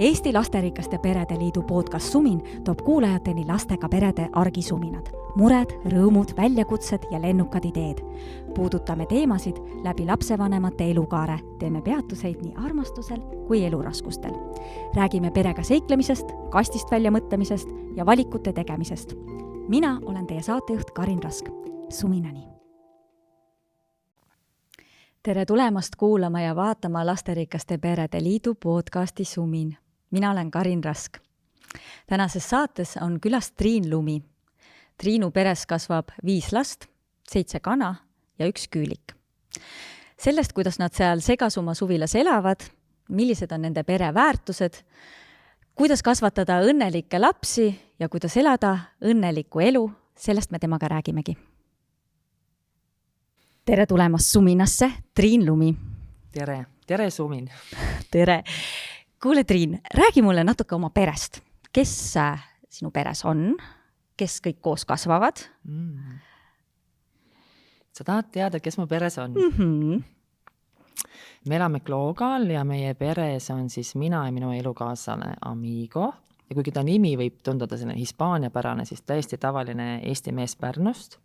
Eesti Lasterikaste Perede Liidu podcast Sumin toob kuulajateni lastega perede argisuminad, mured, rõõmud, väljakutsed ja lennukad ideed. Puudutame teemasid läbi lapsevanemate elukaare, teeme peatuseid nii armastusel kui eluraskustel. Räägime perega seiklemisest, kastist välja mõtlemisest ja valikute tegemisest. Mina olen teie saatejuht Karin Rask. Suminani! Tere tulemast kuulama ja vaatama Lasterikaste Perede Liidu podcasti Sumin. Mina olen Karin Rask. Tänases saates on külas Triin Lumi. Triinu peres kasvab 5 last, 7 kana ja 1 küülik. Sellest, kuidas nad seal Segasuma suvilas elavad, millised on nende pere väärtused, kuidas kasvatada õnnelikke lapsi ja kuidas elada õnnelikku elu, sellest me temaga räägimegi. Tere tulemast Suminasse, Triin Lumi. Tere Sumin. Tere. Kuule Triin, räägi mulle natuke oma perest. Kes sinu peres on? Kes kõik koos kasvavad? Sa tahad teada, kes mu peres on? Me elame Kloogal ja meie peres on siis mina ja minu elukaaslane Amigo. Ja kuigi ta nimi võib tunduda selline hispaaniapärane, siis täiesti tavaline Eesti mees Pärnust.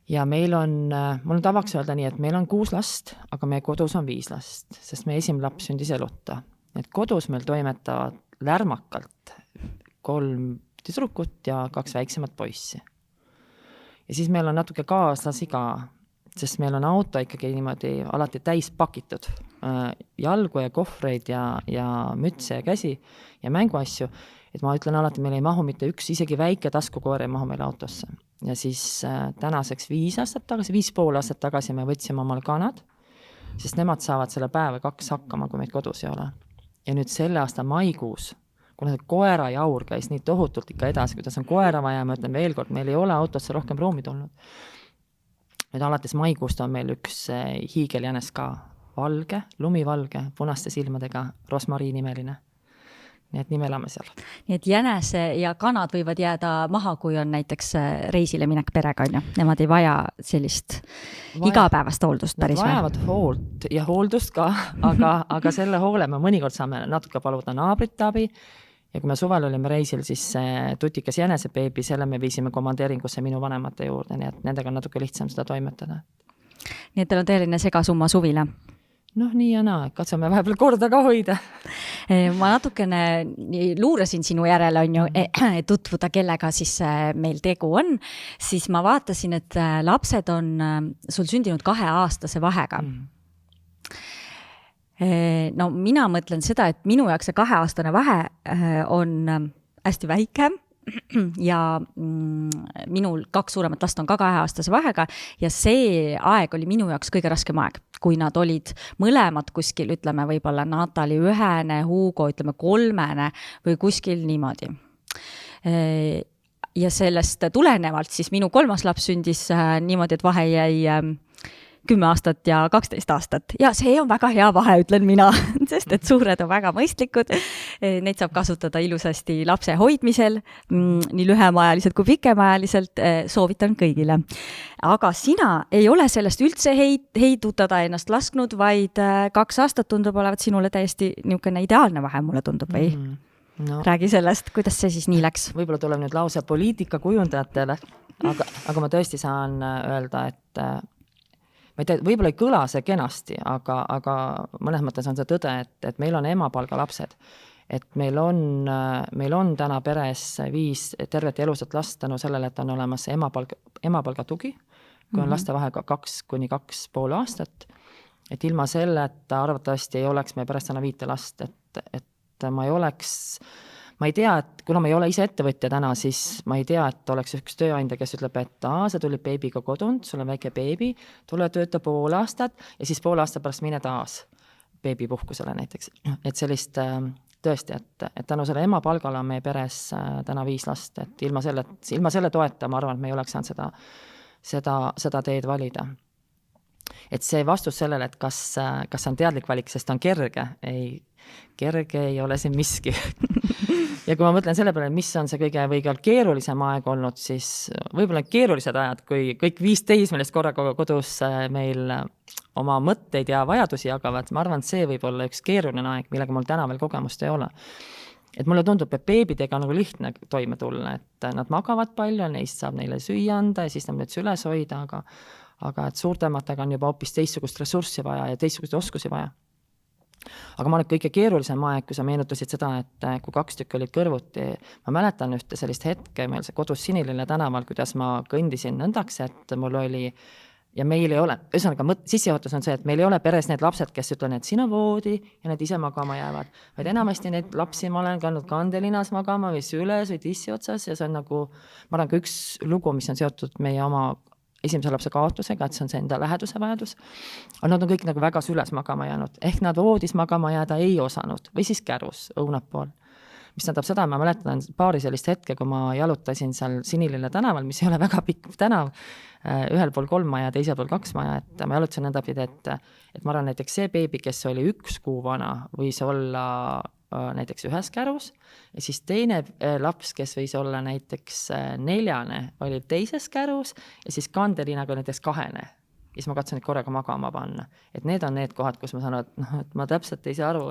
Ja meil on, mul on tavaks öelda nii, et meil on 6 last, aga meie kodus on 5 last, sest meie esimene laps sündis eluta. Et kodus meil toimetavad lärmakalt 3 tüdrukut ja 2 väiksemat poissi. Ja siis meil on natuke kaaslasi ka, sest meil on auto ikkagi niimoodi alati täis pakitud. Jalgu ja kohvreid ja mütse ja käsi ja mänguasju. Et ma ütlen alati, meil ei mahu mitte üks, isegi väike taskukoor ei mahu meil autosse. Ja siis tänaseks 5 aastat tagasi, 5,5 aastat tagasi me võtsime omal kanad, sest nemad saavad selle päeva 2 hakkama, kui meid kodus ei ole. Ja nüüd selle aasta maikuus, kuna see koera jaur käis nii tohutult ikka edasi, kuidas on koera vaja, ma ütlen veel kord, meil ei ole autosse rohkem ruumi tulnud. Nüüd alates maikuust on meil üks hiigeljänes ka valge, lumivalge, punaste silmadega, rosmariinimeline. Nii et elame seal. Nii et jänese ja kanad võivad jääda maha, kui on näiteks reisile minek perega, on ju. Nemad ei vaja sellist igapäevast hooldust päris. Nad vajavad hoolt ja hooldust ka, aga selle hoole me mõnikord saame natuke paluda naabrite abi. Ja kui me suvel olime reisil, siis tutikas jänesebeebi, selle me viisime komandeeringusse minu vanemate juurde, nii et nendega on natuke lihtsam seda toimetada. Nii et teil on tõeline Segasuma suvila? Noh, nii ja naa, katsume vahepeal korda ka hoida. Ma natukene luurasin sinu järele, on ju, tutvuda, kellega siis meil tegu on. Siis ma vaatasin, et lapsed on sul sündinud 2-aastase vahega. No mina mõtlen seda, et minu jaoks see 2-aastane vahe on hästi väike ja minul 2 suuremat last on ka 2-aastase vahega ja see aeg oli minu jaoks kõige raskem aeg, kui nad olid mõlemad kuskil, ütleme võib-olla Natali 1, Hugo, ütleme 3 või kuskil niimoodi. Ja sellest tulenevalt siis minu 3. laps sündis niimoodi, et vahe jäi 10 aastat ja 12 aastat. Ja see on väga hea vahe, ütlen mina, sest et suured on väga mõistlikud. Neid saab kasutada ilusasti lapse hoidmisel, nii lühemaajaliselt kui pikemaajaliselt, soovitan kõigile. Aga sina ei ole sellest üldse heidutada ennast lasknud, vaid 2 aastat tundub olevat sinule täiesti niisugune ideaalne vahe, mulle tundub, või? No. Räägi sellest, kuidas see siis nii läks? Võib-olla tuleb nüüd lause poliitika kujundajatele, aga ma tõesti saan öelda, et ma ei tea, võib-olla ei kõla see kenasti, aga mõnes mõttes on see tõde, et meil on emapalga lapsed. Et meil on täna peres 5 tervet elusat last tänu sellele, et on olemas emapalga tugi, kui on laste vahega 2 kuni 2,5 aastat. Et ilma selle, et arvatavasti ei oleks meie peres täna 5 last, et ma ei tea, et kuna ma ei ole ise ettevõtja täna, siis ma ei tea, et oleks üks tööandja, kes ütleb, et sa tulid beebiga kodunt, sul on väike beebi, tule tööta 0,5 aastat ja siis 0,5 aasta pärast mine taas beebipuhkusele näiteks. Et sellist tõesti, et tänu selle emapalgale on meie peres täna 5 last, et ilma selle toeta, ma arvan, et me ei oleks saanud seda teed valida. Et see vastus sellele, et kas on teadlik valik, sest on kerge ei ole siin miski. Ja kui ma mõtlen selle peale, mis on see kõige keerulisem aeg olnud, siis võib-olla keerulised ajad, kui kõik 5 teismelist korraga kodus meil oma mõtteid ja vajadusi jagavad, ma arvan, et see võib olla üks keeruline aeg, millega mul täna veel kogemust ei ole. Et mulle tundub, et beebidega nagu lihtne toime tulla, et nad magavad palju, neist saab neile süüa anda ja siis nad nüüd süles hoida, aga et suurtematega on juba hoopis teistsugust ressurssi vaja ja teistsugust oskusi vaja. Aga ma olen kõige keerulisem aeg, kui sa meenutasid seda, et kui 2 tükki olid kõrvuti, ma mäletan ühte sellist hetke meil kodus Sinilille tänaval, kuidas ma kõndisin nõndaks, et mul oli ja meil ei ole, ühesõnaga sissejuhatus on see, et meil ei ole peres need lapsed, kes ütlen, et sina voodi ja need ise magama jäävad, vaid enamasti neid lapsi ma olen kandnud kandelinas magama või süles või tissi otsas ja see on nagu, ma arvan ka üks lugu, mis on seotud meie oma esimese lapse kaotusega, et see on see enda läheduse vajadus, aga nad on kõik nagu väga süles magama jäänud, ehk nad voodis magama jääda ei osanud või siis kärus õunapool. Mis tähendab seda, ma mäletan paari sellist hetke, kui ma jalutasin seal Sinilille tänaval, mis ei ole väga pikk tänav, ühel pool 3 maja, teisel pool 2 maja, et ma jalutasin nõndapidi, et ma arvan näiteks see beebi, kes oli 1 kuu vana, võis olla näiteks 1 kärus ja siis teine laps, kes võis olla näiteks 4, oli 2 kärus ja siis kandelinaga näiteks 2. Ja siis ma katsun neid korraga magama panna. Et need on need kohad, kus ma saan, et ma täpselt ei saa aru,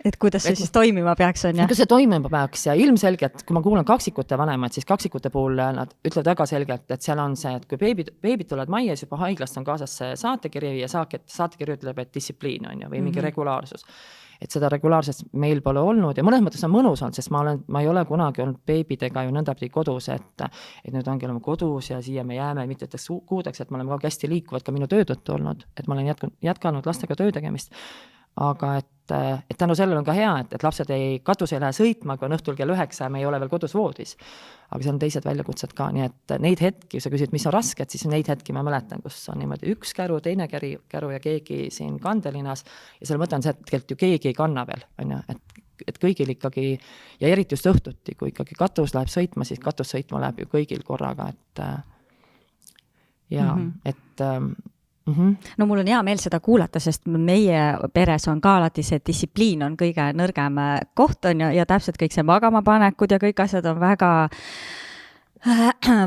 et kuidas see siis toimima peaks, on ja? Kuidas see toimima peaks ja ilmselgelt, kui ma kuulan kaksikute vanemad, siis kaksikute puhul nad ütlevad väga selgelt, et seal on see, et kui beebid tulevad majjas, juba haiglast on kaasas see saatekiri ja saatekiri ütleb, et distsipliin on ju, või mingi regulaarsus. Et seda regulaarselt meil pole olnud ja mõnes mõttes on mõnus olnud, sest ma ei ole kunagi olnud beebidega ju nõndapidi kodus, et nüüd ongi olema kodus ja siia me jääme mitmeteks kuudeks, et me oleme ka hästi liikuvad ka minu töö tõttu olnud, et ma olen jätkanud lastega töö tegemist. Aga et tänu sellele on ka hea, et lapsed katus ei lähe sõitma, kui on õhtul kell 9 ja me ei ole veel kodus voodis. Aga see on teised väljakutsed ka, nii et neid hetki, sa küsid, mis on rasked, siis neid hetki ma mäletan, kus on niimoodi 1 käru, 2 käru ja keegi siin kandelinas ja selle mõte on see, et tegelikult ju keegi ei kanna veel, on ju, et kõigil ikkagi, ja eriti just õhtuti, kui ikkagi katus läheb sõitma, siis katus sõitma läheb ju kõigil korraga, et ja, No mul on hea meel seda kuulata, sest meie peres on ka alati see distsipliin on kõige nõrgem koht on ja täpselt kõik see magamapanekud ja kõik asjad on väga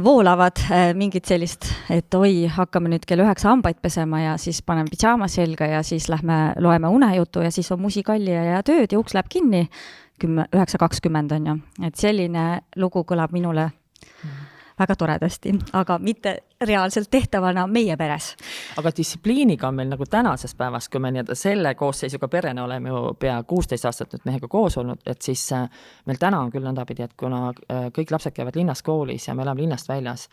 voolavad, mingid sellist, et oi, hakkame nüüd kell 9 hambaid pesema ja siis paneme pidžaama selga ja siis lähme loeme unejutu ja siis on musikallija ja tööd ja uks läheb kinni 9:20 on ju, et selline lugu kõlab minule väga toredasti, aga mitte reaalselt tehtavana meie peres. Aga distsipliiniga on meil nagu tänases päevas, kui me selle koosseisuga perena oleme ju pea 16 aastat nüüd mehega koos olnud, et siis meil täna on küll nõndapidi, et kuna kõik lapsed käivad linnas koolis ja me oleme linnast väljas,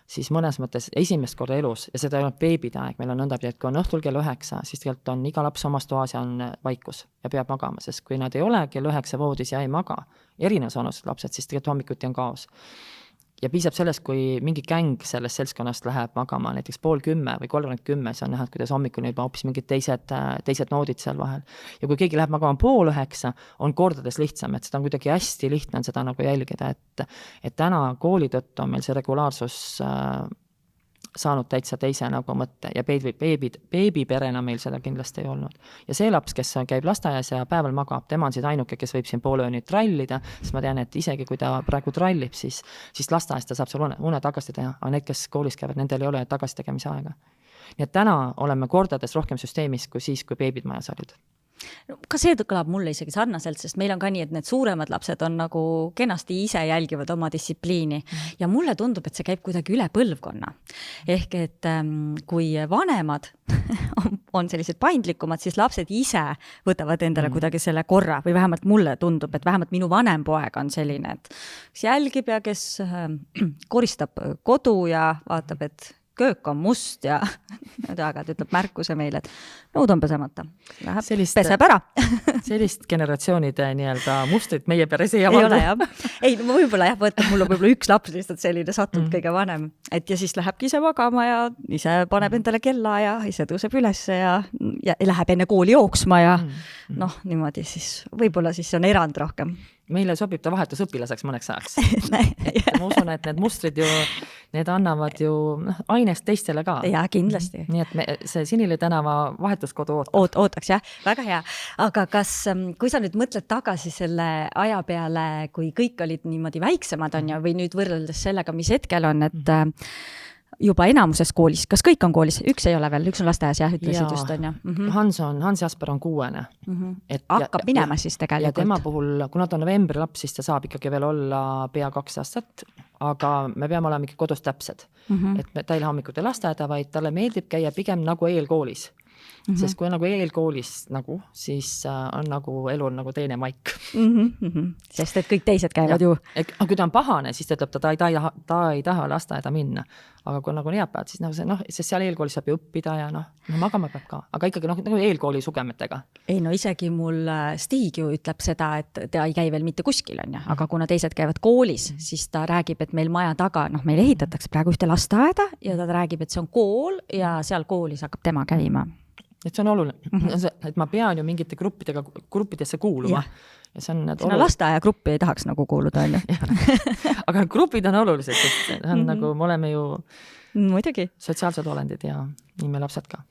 siis mõnes mõttes esimest korda elus, ja seda ei olnud beebide aeg, meil on nõndapidi, et kui on õhtul kell 9, siis tegelikult on iga laps omas toas ja on vaikus ja peab magama, sest kui nad ei ole kell 9 voodis ja ei maga, erinevas vanused lapsed, siis tegelikult hommikuti on kaos. Ja piisab sellest, kui mingi gäng sellest seltskonnast läheb magama näiteks 9:30 või 9:30, see on näha, kuidas hommikul juba hoopis mingid teised noodid seal vahel. Ja kui keegi läheb magama 8:30, on kordades lihtsam, et seda on kuidagi hästi lihtne on seda nagu jälgida, et täna kooli tõttu on meil see regulaarsus saanud täitsa teise nagu mõtte ja beebiperena meil seda kindlasti ei olnud. Ja see laps, kes käib lasteaias ja päeval magab, tema on siis ainuke, kes võib siin poole ööni trallida, sest ma tean, et isegi kui ta praegu trallib, siis lasteaias ta saab seal une tagasi teha, aga need, kes koolis käivad, nendel ei ole tagasi tegemise aega. Nii et täna oleme kordades rohkem süsteemis kui siis, kui beebid majas olid. No, ka see kõlab mulle isegi sarnaselt, sest meil on ka nii, et need suuremad lapsed on nagu kenasti ise jälgivad oma distsipliini ja mulle tundub, et see käib kuidagi üle põlvkonna. Ehk et kui vanemad on sellised paindlikumad, siis lapsed ise võtavad endale kuidagi selle korra või vähemalt mulle tundub, et vähemalt minu vanem poeg on selline, et kes jälgib ja kes koristab kodu ja vaatab, et köök on must ja aeg-ajalt ütleb märkuse meile, et nõud on pesemata. Läheb, peseb ära. Sellist generatsioonide nii-öelda mustrit meie peres ei ole, jah. Ei, võib-olla jah, võtab mulle võib-olla üks laps lihtsalt selline sattunud kõige vanem. Et ja siis lähebki ise magama ja ise paneb endale kella ja ise tõuseb üles ja läheb enne kooli jooksma ja noh, niimoodi siis võib-olla siis on erand rohkem. Meile sobib ta vahetusõpilaseks mõneks ajaks. Ma usun, et need mustrid ju, need annavad ju ainest teistele ka. Ja, kindlasti. Nii et see Sinili tänava vahetuskodu ootaks, jah, väga hea. Aga kui sa nüüd mõtled tagasi selle aja peale, kui kõik olid niimoodi väiksemad on ja, või nüüd võrreldes sellega, mis hetkel on, et juba enamuses koolis, kas kõik on koolis? Üks ei ole veel, üks on lasteaias, jah, ütlesid just, on ju? Hans Jasper on 6. Hakkab minema siis tegelikult. Ja tema puhul, kuna ta on novembri laps, siis ta saab ikkagi veel olla pea 2 aastat, aga me peame olema ikka kodus täpsed. Et ta ei lähe hommikuti lasteaeda, vaid talle meeldib käia pigem nagu eelkoolis. Sest kui on nagu eelkoolis, siis on nagu elu on nagu teine maik. Sest et kõik teised käivad ju. Kui ta on pahane, siis ta ütleb, ta ei taha lasteaeda minna. Aga kui on nagu neapäevad, siis sest seal eelkoolis saab ju õppida ja magama peab ka. Aga ikkagi nagu eelkooli sugemetega. Ei isegi mul Stig ju ütleb seda, et ta ei käi veel mitte kuskil, on ju. Aga kuna teised käivad koolis, siis ta räägib, et meil maja taga, meil ehitatakse praegu ühte lasteaeda ja ta räägib, et see on kool ja seal koolis hakkab tema käima. Et see on oluline, et ma pean ju mingite gruppidesse kuuluma. Ja see on Sina lasteaia gruppi ei tahaks nagu kuuluda, on ju. Aga grupid on olulised, sest on nagu, me oleme ju muidugi sotsiaalsed olendid ja nii me lapsed ka.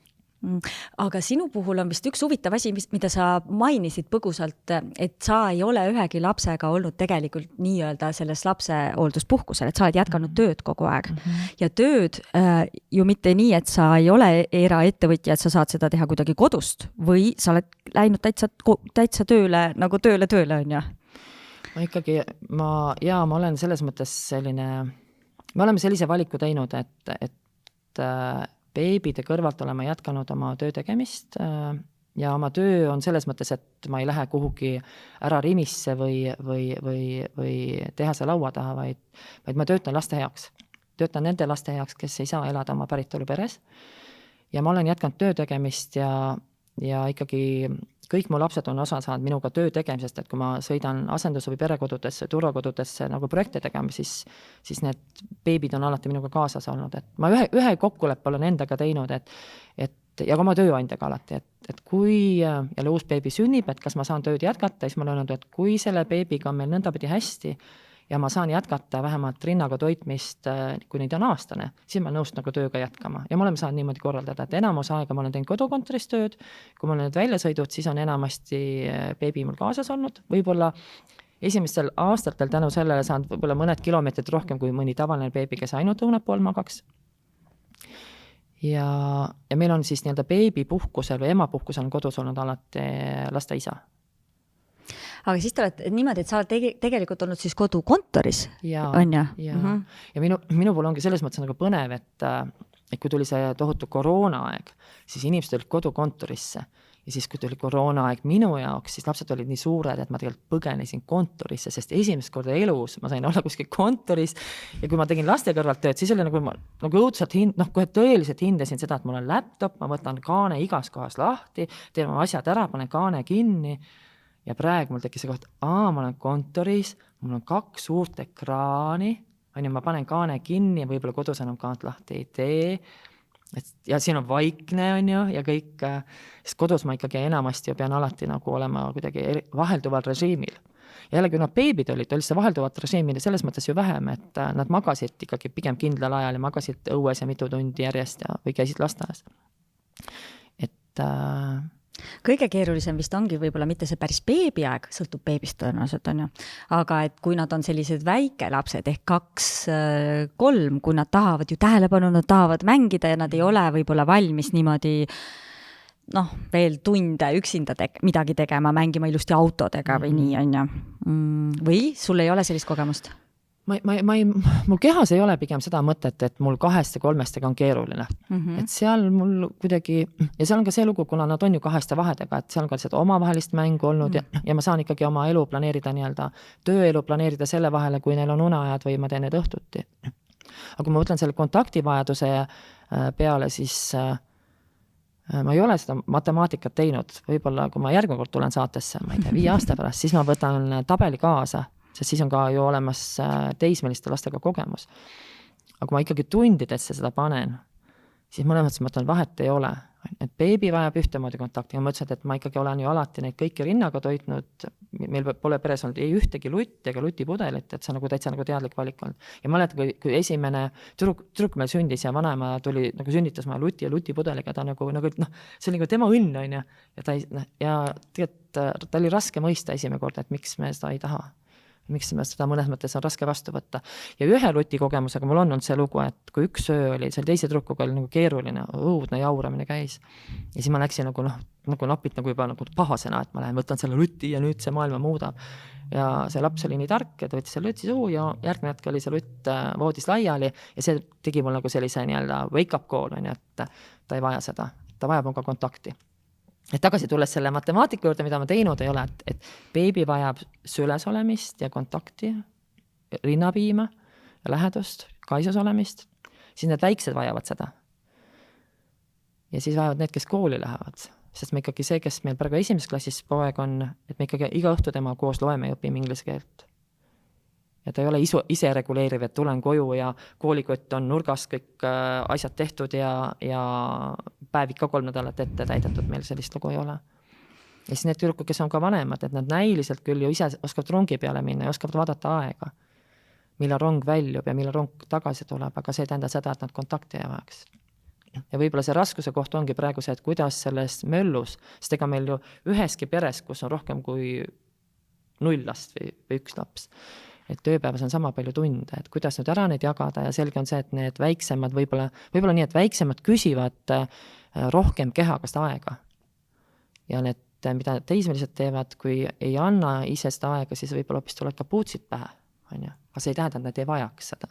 Aga sinu puhul on vist üks huvitav asi, mida sa mainisid põgusalt, et sa ei ole ühegi lapsega olnud tegelikult nii-öelda selles lapsehoolduspuhkusel, et sa oled jätkanud tööd kogu aeg. Ja tööd ju mitte nii, et sa ei ole eraettevõtja, et sa saad seda teha kuidagi kodust või sa oled läinud täitsa tööle, nagu tööle, on ju? Ma ikkagi, ma olen selles mõttes selline, me oleme sellise valiku teinud, et beebide kõrvalt oleme jätkanud oma töö tegemist ja oma töö on selles mõttes, et ma ei lähe kuhugi ära rimisse või tehase laua taha, vaid ma töötan laste heaks. Töötan nende laste heaks, kes ei saa elada oma päritolu peres. Ja ma olen jätkanud töö tegemist ja ikkagi kõik mu lapsed on osa saanud minuga töö tegemisest, et kui ma sõidan asendus- või perekodudesse, turvakodudesse nagu projekte tegema, siis need beebid on alati minuga kaasas olnud. Et ma ühe kokkuleppe olen endaga teinud, ja ka oma tööandjaga alati, et kui jälle uus beebi sünnib, et kas ma saan tööd jätkata, siis ma olen öelnud, et kui selle beebiga on meil nõndapidi hästi ja ma saan jätkata vähemalt rinnaga toitmist, kui neid on aastane, siis ma nõust nagu tööga jätkama. Ja me oleme saanud niimoodi korraldada, et enamus aega ma olen teinud kodukontoris tööd, kui ma olen need väljasõidud, siis on enamasti beebi mul kaasas olnud. Võib-olla esimestel aastatel tänu sellele saanud võib-olla mõned kilomeetrid rohkem kui mõni tavaline beebi, kes ainult õunab pool magaks. Ja meil on siis nii-öelda beebipuhkusel või emapuhkusel on kodus olnud alati laste isa. Aga siis te olete niimoodi, et sa oled tegelikult olnud siis kodukontoris, on ju? Ja minu puhul ongi selles mõttes nagu põnev, et kui tuli see tohutu koroonaaeg, siis inimesed olid kodukontorisse. Ja siis, kui tuli koroonaaeg minu jaoks, siis lapsed olid nii suured, et ma tegelikult põgenesin kontorisse, sest esimest korda elus ma sain olla kuskil kontoris ja kui ma tegin laste kõrvalt tööd, siis oli nagu õudselt kohe tõeliselt hindasin seda, et mul on laptop, ma võtan kaane igas kohas lahti, teen oma asjad ära, panen kaane kinni. Ja praegu mul tekkis see koht, ma olen kontoris, mul on 2 suurt ekraani, ma panen kaane kinni ja võib-olla kodus enam kaant lahti ei tee. Ja siin on vaikne, ja kõik, sest kodus ma ikkagi enamasti ja pean alati nagu olema kuidagi vahelduval režiimil. Ja jälle, kui nad beebid olid see vahelduvat režiimil selles mõttes ju vähem, et nad magasid ikkagi pigem kindlal ajal ja magasid õues ja mitu tundi järjest või käisid lasteaias. Et kõige keerulisem vist ongi võib-olla mitte see päris beebiaeg, sõltub beebist tõenäoliselt, on ju. Aga et kui nad on sellised väikelapsed ehk 2-3, kui nad tahavad ju tähelepanu, nad tahavad mängida ja nad ei ole võib-olla valmis niimoodi veel tunde üksinda midagi tegema, mängima ilusti autodega või nii, on ju. Või sul ei ole sellist kogemust? Mul kehas ei ole pigem seda mõtet, et mul 2 ja 3 on keeruline. Et seal mul kuidagi, ja seal on ka see lugu, kuna nad on ju 2 vahedega, et seal on ka seda omavahelist mängu olnud ja ma saan ikkagi oma elu planeerida nii-öelda, tööelu planeerida selle vahele, kui neil on uneajad või ma teen need õhtuti. Aga kui ma mõtlen selle kontaktivajaduse peale, siis ma ei ole seda matemaatikat teinud. Võib-olla, kui ma järgmine kord tulen saatesse, ma ei tea, 5 aasta pärast, siis ma võtan tabeli kaasa, sest siis on ka ju olemas teismeliste lastega kogemus. Aga kui ma ikkagi tundidesse seda panen, siis mõlemad mõtlen, vahet ei ole. Et beebi vajab ühtemoodi kontakti. Ma mõtlesin, et ma ikkagi olen ju alati neid kõiki rinnaga toitnud. Meil pole peres olnud ei ühtegi lutti ega lutipudelit, et see on täitsa teadlik valik olnud. Ja ma mäletan, kui esimene tüdruk meil sündis ja vanaema tuli sünnitas ma luti ja lutipudeliga, ta see oli tema õnn, on ja tegelikult ta oli raske mõista esimene kord, et miks me seda ei taha. miks seda mõnes mõttes on raske vastu võtta. Ja ühe luti kogemusega mul on olnud see lugu, et kui üks öö oli, seal teise tüdrukuga oli nagu keeruline, õudne jauramine käis. Ja siis ma läksin nagu napid nagu juba nagu pahasena, et ma lähen võtan selle luti ja nüüd see maailma muudab. Ja see laps oli nii tark, et võttis selle luti suhu ja järgmine hetk oli see lutt voodis laiali ja see tegi mul nagu sellise nii-öelda wake up call, et ta ei vaja seda, ta vajab ka kontakti. Et tagasi tulles selle matemaatika juurde, mida ma teinud ei ole, et beebi vajab süles olemist ja kontakti, rinnapiima, lähedust, kaisus olemist, siis need väiksed vajavad seda. Ja siis vajavad need, kes kooli lähevad, sest me ikkagi see, kes meil praegu esimeses klassis poeg on, et me ikkagi iga õhtu tema koos loeme ja õpime inglise keelt. Ja ta ei ole ise reguleeriv, et tulen koju ja koolikott on nurgas kõik asjad tehtud ja päev ikka 3 nädalat ette täidetud, meil sellist lugu ei ole. Ja siis need tüdrukud, kes on ka vanemad, et nad näiliselt küll ju ise oskavad rongi peale minna ja oskavad vaadata aega, millal rong väljub ja millal rong tagasi tuleb, aga see ei tähenda seda, et nad kontakti ei vajaks. Ja võib-olla see raskuse koht ongi praegu see, et kuidas selles möllus, sest ega meil ju üheski peres, kus on rohkem kui 0 last või 1 laps, et tööpäevas on sama palju tunde, et kuidas nüüd ära neid jagada ja selge on see, et need väiksemad võib-olla nii, et väiksemad küsivad rohkem kehakast aega. Ja need, mida teismelised teevad, kui ei anna ise seda aega, siis võib-olla hoopis tuleb ka puutsid pähe, on ju. Aga see ei tähenda, et nad ei vajaks seda.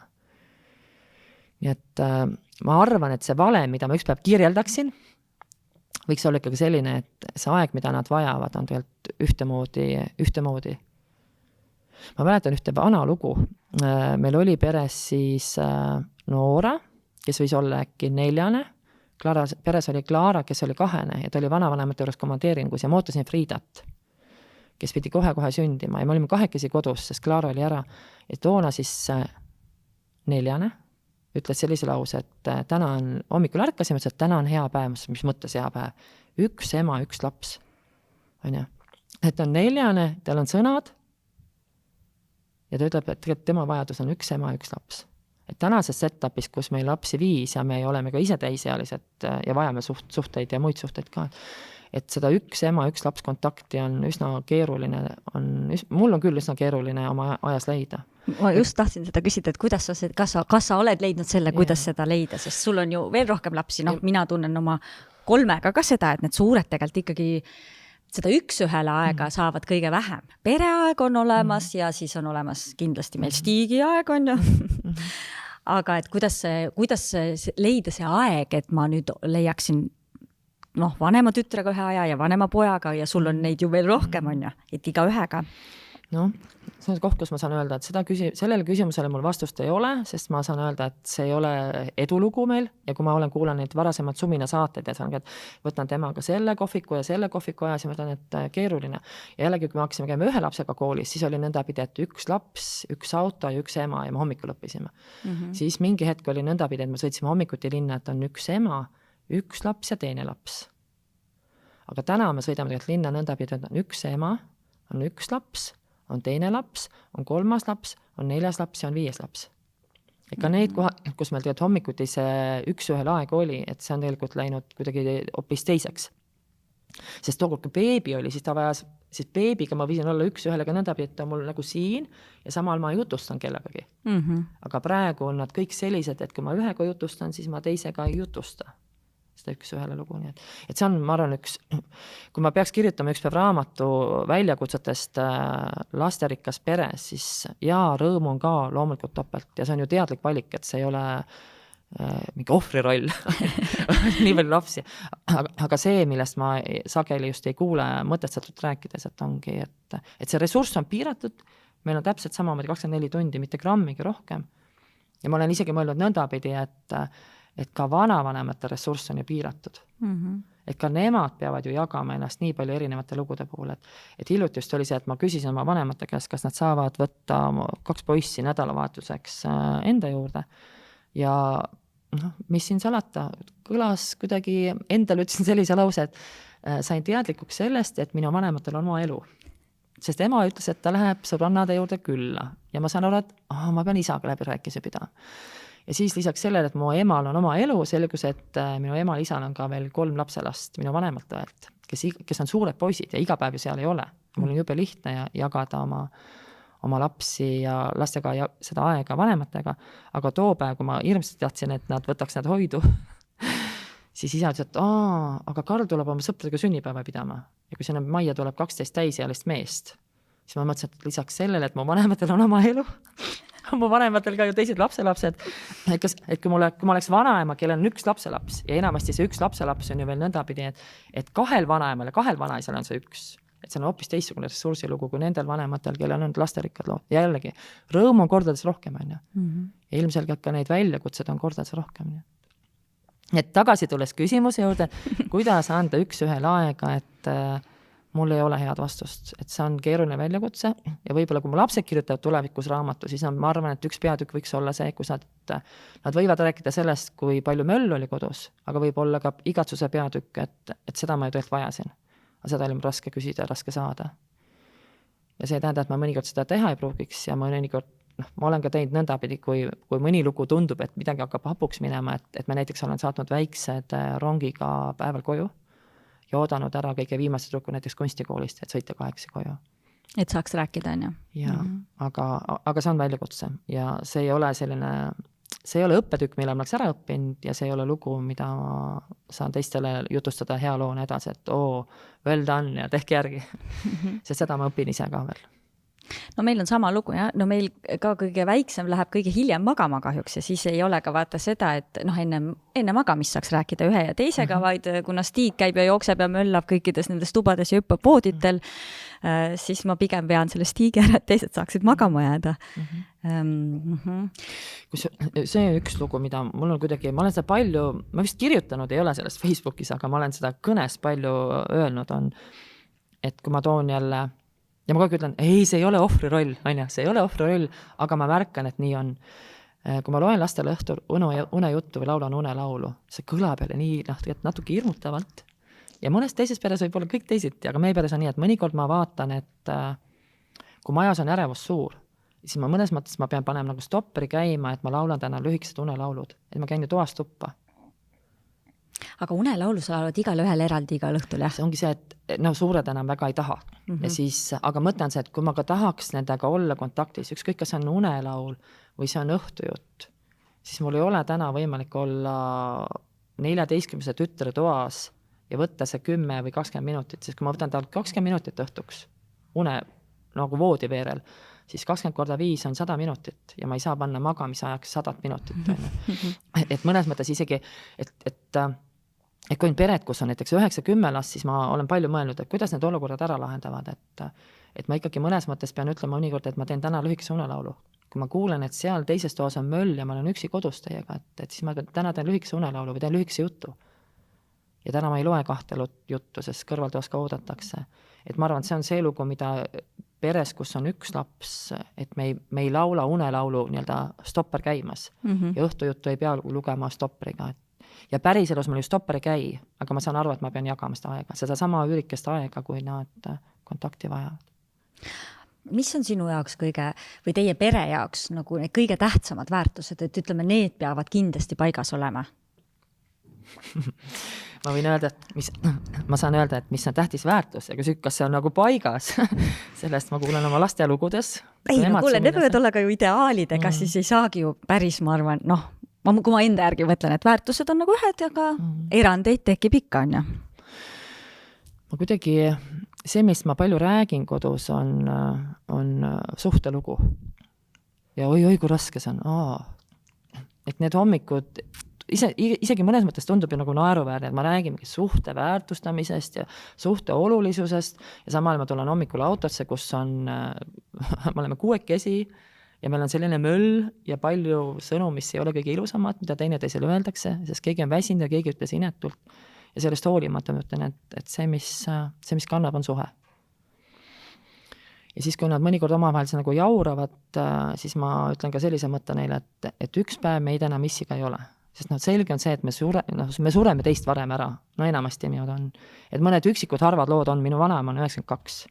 Nii et ma arvan, et see valem, mida ma ükspäev kirjeldaksin, võiks olla ikkagi selline, et see aeg, mida nad vajavad, on tegelikult ühtemoodi. Ma mäletan ühte vana lugu. Meil oli peres siis Noora, kes võis olla äkki 4. Peres oli Klaara, kes oli 2. ja ta oli vanavanemate juures komandeeringus ja ma ootasin Friidat, kes pidi kohe sündima ja me olime 2 kodus, sest Klaara oli ära. Ja toona siis 4. ütles sellise lause, et täna on, hommikul ärkasime, et täna on hea päev, mis mõttes hea päev. 1 ema, 1 laps. Et on 4, tal on sõnad ja ta ütleb, et tegelikult tema vajadus on 1 ema, 1 laps. Et tänases setupis, kus meil lapsi 5 ja me oleme ka ise täisealised ja vajame suhteid ja muid suhteid ka, et seda 1 ema, 1 laps kontakti on üsna keeruline, mul on küll üsna keeruline oma ajas leida. Ma just tahtsin seda küsida, et kuidas kas sa oled leidnud selle, kuidas seda leida, sest sul on ju veel rohkem lapsi, mina tunnen oma 3 ka seda, et need suured tegelikult ikkagi seda 1-1 aega saavad kõige vähem. Pereaeg on olemas ja siis on olemas kindlasti meil stiigi aeg on ju. Aga et kuidas leida see aeg, et ma nüüd leiaksin vanema tütrega ühe aja ja vanema pojaga ja sul on neid ju veel rohkem on ju, et iga ühega. See on koht, kus ma saan öelda, et sellele küsimusele mul vastust ei ole, sest ma saan öelda, et see ei ole edulugu meil ja kui ma olen kuulan neid varasemad sumina saateid ja saan, et võtan temaga selle kohviku ja selle kohviku aja, siis ma ütlen, et keeruline. Ja jällegi, kui me hakkasime käima 1 lapsega koolis, siis oli nõndapidi, et 1 laps, 1 auto ja 1 ema ja me hommikul õppisime. Siis mingi hetk oli nõndapidi, et me sõitsime hommikuti linna, et on 1 ema, 1 laps ja teine laps. Aga täna me sõidame tegelikult linna nõndapidi, et on 1 ema, on 1 laps, on teine laps, on 3 laps, on 4 laps ja on 5 laps. Ega neid kus meil tegelikult hommikuti see 1-1 aeg oli, et see on tegelikult läinud kuidagi hoopis teiseks. Sest tookord, kui beebi oli, siis ta vajas, siis beebiga ma võisin olla 1-1 nõndabi, et ta mul nagu siin ja samal ma jutustan kellegagi. Aga praegu on nad kõik sellised, et kui ma ühega jutustan, siis ma teisega ei jutusta. Seda 1-1 lugu. Nii et see on, ma arvan, kui ma peaks kirjutama ükspäev raamatu väljakutsetest lasterikas peres, siis rõõmu on ka loomulikult topelt ja see on ju teadlik valik, et see ei ole mingi ohvri roll nii palju lapsi. Aga see, millest ma sageli just ei kuule mõtestatult rääkides, et ongi, et see ressurss on piiratud, meil on täpselt samamoodi 24 tundi, mitte grammigi rohkem. Ja ma olen isegi mõelnud nõndapidi, et ka vanavanemate ressurss on ju piiratud. Et ka nemad peavad ju jagama ennast nii palju erinevate lugude puhul, et hiljuti just oli see, et ma küsisin oma vanemate käest, kas nad saavad võtta 2 poissi nädalavahetuseks enda juurde ja mis siin salata, kõlas kuidagi, endal ütlesin sellise lause, et sain teadlikuks sellest, et minu vanematel on oma elu. Sest ema ütles, et ta läheb sõbrannade juurde külla ja ma saan aru, et ma pean isaga läbi rääkise pidama. Ja siis lisaks sellele, et mu emal on oma elu, selgus, et minu emal isal on ka veel 3 lapselast minu vanemalt õelt, kes on suured poisid ja iga päev ju seal ei ole. Mul on jube lihtne jagada oma lapsi ja lastega ja seda aega vanematega, aga too päev, kui ma hirmsasti tahtsin, et nad võtaks nad hoidu, siis isa ütles, et aga Karl tuleb oma sõpradega sünnipäeva pidama ja kui sinna majja tuleb 12 täisealist meest, siis ma mõtlesin, et lisaks sellele, et mu vanematel on oma elu, on mu vanematel ka ju teised lapselapsed, et kui ma oleks vanaema, kellel on üks lapselaps ja enamasti see üks lapselaps on ju veel nõndapidi, et kahel vanaemal ja kahel vanaisal on see üks, et see on hoopis teistsugune ressursilugu kui nendel vanematel, kellel on lasterikkad lood. Ja jällegi, rõõm on kordades rohkem, on ju. Ja ilmselgelt ka neid väljakutsed on kordades rohkem. Et tagasi tulles küsimuse juurde, kuidas anda üks ühele aega, et mul ei ole head vastust, et see on keeruline väljakutse ja võib-olla kui mu lapsed kirjutavad tulevikus raamatu, siis ma arvan, et üks peatükk võiks olla see, kus nad võivad rääkida sellest, kui palju möll oli kodus, aga võib olla ka igatsuse peatükk, et seda ma ju tõelt vajasin. Aga seda oli raske küsida ja raske saada. Ja see tähendab, et ma mõnikord seda teha ei pruugiks ja mõnikord ma olen ka teinud nõndapidi, kui mõni lugu tundub, et midagi hakkab hapuks minema, et me näiteks olen saatnud väiksed rongiga päeval koju ja oodanud ära kõige viimase tüdruku näiteks kunstikoolist, et sõita 8 koju. Et saaks rääkida, on ju? Ja, aga see on väljakutse ja see ei ole selline, see ei ole õppetükk, mille ma oleks ära õppinud ja see ei ole lugu, mida ma saan teistele jutustada hea loona edasi, et well done ja tehke järgi. Sest seda ma õpin ise ka veel. No meil on sama lugu, jah. No meil ka kõige väiksem läheb kõige hiljem magama kahjuks ja siis ei ole ka vaata seda, et enne magamist saaks rääkida ühe ja teisega, vaid kuna Stig käib ja jookseb ja möllab kõikides nendes tubades ja hüppab pooditel, siis ma pigem vean selle Stigi ära, et teised saaksid magama jääda. See on üks lugu, mida mul on kuidagi, ma olen seda palju, ma vist kirjutanud ei ole sellest Facebookis, aga ma olen seda kõnes palju öelnud, on, et kui ma toon jälle ja ma kogu ütlen, ei, see ei ole ohvri roll, see ei ole ohvri roll, aga ma märkan, et nii on. Kui ma loen lastele õhtul unejuttu või laulan unelaulu, see kõlab jälle nii natuke hirmutavalt. Ja mõnes teises peres võib olla kõik teisiti, aga meie peres on nii, et mõnikord ma vaatan, et kui majas on ärevus suur, siis ma mõnes mõttes ma pean panema nagu stopperi käima, et ma laulan täna lühikesed unelaulud, et ma käin ju toast tuppa. Aga unelaulu sa laulad igale ühel eraldi igal õhtul, jah? See ongi see, et suured enam väga ei taha. Ja siis, aga mõtlen see, et kui ma ka tahaks nendega olla kontaktis, ükskõik kas see on unelaul või see on õhtujutt, siis mul ei ole täna võimalik olla 14 tütre toas ja võtta see 10 või 20 minutit, sest kui ma võtan tal 20 minutit õhtuks une nagu voodi veerel, siis 20 korda 5 on 100 minutit ja ma ei saa panna magamise ajaks 100 minutit. Et mõnes mõttes isegi, et kui on pered, kus on näiteks 9-10 last, siis ma olen palju mõelnud, et kuidas need olukorrad ära lahendavad, et ma ikkagi mõnes mõttes pean ütlema mõnikord, et ma teen täna lühikese unelaulu. Kui ma kuulen, et seal teises toas on möll ja ma olen üksi kodus teiega, et siis ma täna teen lühikese unelaulu või teen lühikese jutu. Ja täna ma ei loe 2 juttu, sest kõrvaltoas ka oodatakse. Et ma arvan, et see on see lugu, mida peres, kus on üks laps, et me ei laula unelaulu nii-öelda stopper käimas ja õhtujuttu ei pea lugema stopperiga. Ja päriselus mul ju stopper ei käi, aga ma saan aru, et ma pean jagama seda aega. Seda sama üürikest aega, kui nad kontakti vajavad. Mis on sinu jaoks kõige, või teie pere jaoks nagu need kõige tähtsamad väärtused, et ütleme, need peavad kindlasti paigas olema? Ma võin öelda, ma saan öelda, et mis on tähtis väärtus ja kas see on nagu paigas. Sellest ma kuulen oma laste lugudes. Ei, no kuule, need võivad olla ka ju ideaalidega, siis ei saagi ju päris, ma arvan, kui ma enda järgi mõtlen, et väärtused on nagu ühed, aga erandeid tekib ikka, on ju. Ma kuidagi, see, mis ma palju räägin kodus, on suhtelugu. Ja oi, kui raske see on. Et need hommikud, isegi mõnes mõttes tundub ju nagu naeruväärne, et ma räägin suhte väärtustamisest ja suhte olulisusest ja samal ma tulen hommikul autosse, kus me oleme 6 ja meil on selline möll ja palju sõnu, mis ei ole kõige ilusamad, mida teineteisele öeldakse, sest keegi on väsinud ja keegi ütles inetult. Ja sellest hoolimata ma ütlen, et see, mis kannab, on suhe. Ja siis, kui nad mõnikord omavahel nagu jauravad, siis ma ütlen ka sellise mõtte neile, et üks päev meid enam issiga ei ole. Sest selge on see, et me sureme teist varem ära. No enamasti niimoodi on. Et mõned üksikud harvad lood on, minu vanaema on 92.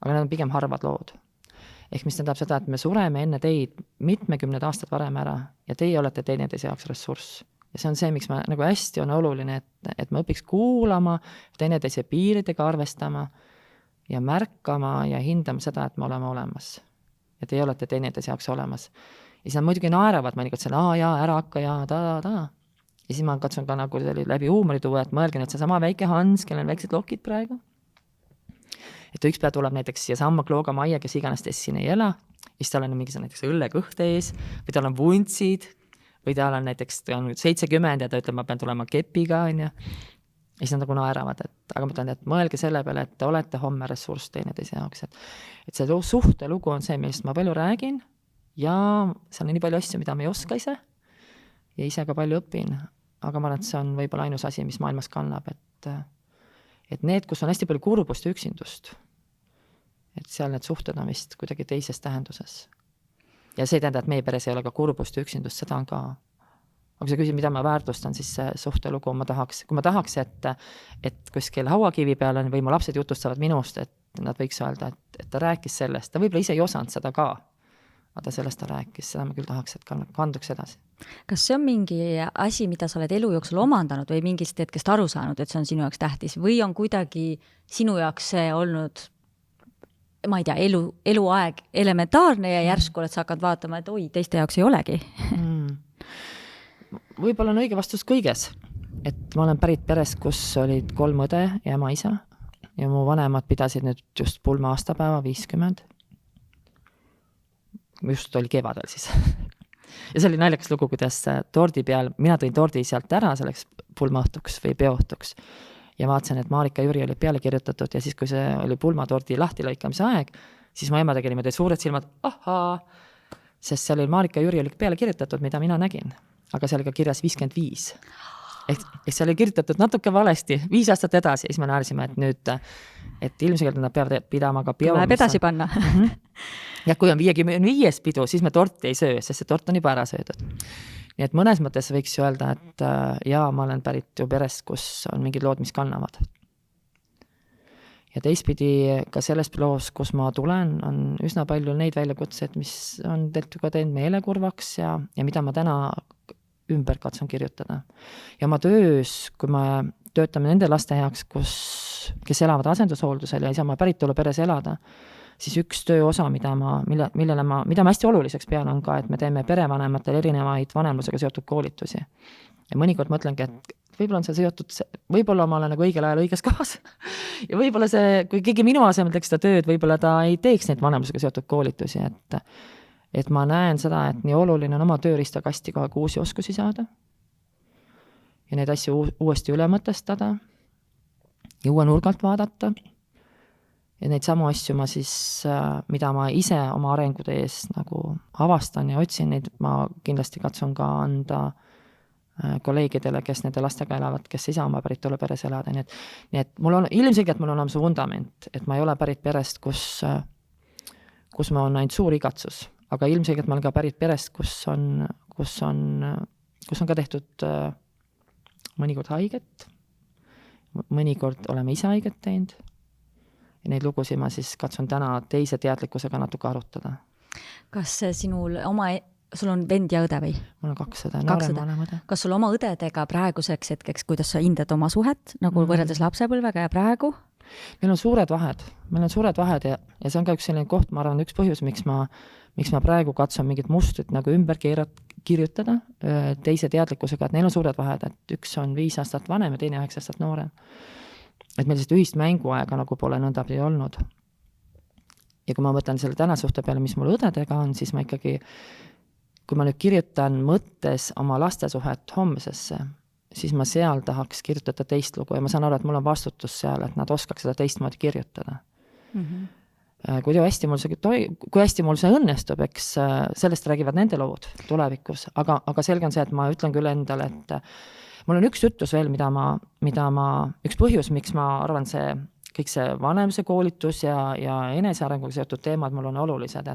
Aga need on pigem harvad lood. Ehk mis tähendab seda, et me sureme enne teid mitmekümned aastad varem ära ja teie olete teineteise jaoks ressurss. Ja see on see, miks ma nagu hästi on oluline, et ma õpiks kuulama, teineteise piiridega arvestama ja märkama ja hindama seda, et me oleme olemas. et ei olete teineteise jaoks olemas. Ja siis nad muidugi naeravad mõnikord selle, ära hakka ja ta. Ja siis ma katsun ka nagu läbi huumori tuua, et mõelge nüüd seesama väike Hans, kellel on väiksed lokid praegu. Et üks päev tuleb näiteks siia samma Klooga majja, kes iganes teist siin ei ela, ja siis tal on mingi näiteks õllekõht ees, või tal on vuntsid, või tal on näiteks 70 ja ta ütleb, ma pean tulema kepiga, on ju. Ja siis nad nagu naeravad, aga ma ütlen, et mõelge selle peale, et te olete homme ressurss teineteise jaoks. Et see suhtelugu on see, millest ma palju räägin ja seal on nii palju asju, mida ma ei oska ise ja ise ka palju õpin. Aga ma arvan, et see on võib-olla ainus asi, mis maailmas kannab, et need, kus on hästi palju kurbust ja üksindust, et seal need suhted on vist kuidagi teises tähenduses. Ja see tähendab, et meie peres ei ole ka kurbust ja üksindust, seda on ka. Aga see küsid, mida ma väärtustan, siis see suhtelugu kui ma tahaks, et kuskil hauakivi peal on või mu lapsed jutustavad minust, et nad võiks öelda, et ta rääkis sellest, ta võib-olla ise ei osanud seda ka, aga sellest ta rääkis, seda ma küll tahaks, et kanduks edasi. Kas see on mingi asi, mida sa oled elu jooksul omandanud või mingist hetkest aru saanud, et see on sinu jaoks tähtis või on kuidagi sinu jaoks see olnud, ma ei tea, eluaeg elementaarne ja järsku oled sa hakanud vaatama, et oi, teiste jaoks ei olegi? Võib-olla on õige vastus kõiges, et ma olen pärit perest, kus olid 3 õde ja ema isa ja mu vanemad pidasid nüüd just pulma aastapäeva 50. Just oli kevadel siis. Ja see oli naljakas lugu, kuidas tordi peal, mina tõin tordi sealt ära selleks pulmaõhtuks või peoõhtuks ja vaatasin, et Marika Jüri oli peale kirjutatud ja siis, kui see oli pulmatordi lahtilõikamise aeg, siis ma ema tegi niimoodi suured silmad, sest seal oli Marika Jüri oli peale kirjutatud, mida mina nägin, aga seal oli ka kirjas 55. Ehk seal oli kirjutatud natuke valesti 5 aastat edasi ja siis me naersime, et nüüd, et ilmselgelt nad peavad pidama ka peo. Läheb edasi panna. Ja kui on 55 pidu, siis me torti ei söö, sest see tort on juba ära söödud. Nii et mõnes mõttes võiks ju öelda, et ma olen pärit ju perest, kus on mingid lood, mis kannavad. Ja teistpidi ka selles loos, kus ma tulen, on üsna palju neid väljakutseid, mis on ka teinud meelekurvaks ja mida ma täna ümber katsun kirjutada. Ja oma töös, kui ma töötame nende laste heaks, kes elavad asendushooldusel ja ei saa ma päritolu peres elada, siis üks tööosa, mida ma hästi oluliseks pean, on ka, et me teeme perevanematel erinevaid vanemlusega seotud koolitusi. Ja mõnikord mõtlengi, et võib-olla on see seotud, võib-olla ma olen nagu õigel ajal õiges kohas. Ja võib-olla see, kui keegi minu asemel teeks seda tööd, võib-olla ta ei teeks neid vanemlusega seotud koolitusi, et ma näen seda, et nii oluline on oma tööriistakasti ka uusi oskusi saada ja neid asju uuesti üle mõtestada ja uue nurgalt vaadata. Ja neid samu asju ma siis, mida ma ise oma arengude ees nagu avastan ja otsin, neid ma kindlasti katsun ka anda kolleegidele, kes nende lastega elavad, kes ei saa oma päritolu peres elada. Nii et mul on ilmselgelt mul on olemas vundament, et ma ei ole pärit perest, kus ma on ainult suur igatsus, aga ilmselgelt ma olen ka pärit perest, kus on ka tehtud mõnikord haiget, mõnikord oleme ise haiget teinud. Ja neid lugusid ma siis katsun täna teise teadlikkusega natuke arutada. Kas sul on vend ja õde või? Mul on 2 õde, noorem vanem õde. Kas sul oma õdedega praeguseks hetkeks, kuidas sa hindad oma suhet, nagu võrreldes lapsepõlvega ja praegu? Meil on suured vahed ja see on ka üks selline koht, ma arvan, üks põhjus, miks ma praegu katsun mingit mustrit nagu ümber kirjutada teise teadlikkusega, et neil on suured vahed, et üks on 5 aastat vanem ja teine 9 aastat noorem. Et meil sellist ühist mänguaega nagu pole nõndab ei olnud. Ja kui ma mõtlen selle täna suhte peale, mis mul õdedega on, siis ma ikkagi, kui ma nüüd kirjutan mõttes oma laste suhet homsesse, siis ma seal tahaks kirjutada teist lugu ja ma saan aru, et mul on vastutus seal, et nad oskaks seda teistmoodi kirjutada. Kui hästi mul see õnnestub, eks sellest räägivad nende lood tulevikus, aga selge on see, et ma ütlen küll endale, et mul on üks ütlus veel, üks põhjus, miks ma arvan kõik see vanemuse koolitus ja enesearenguga seotud teemad mul on olulised,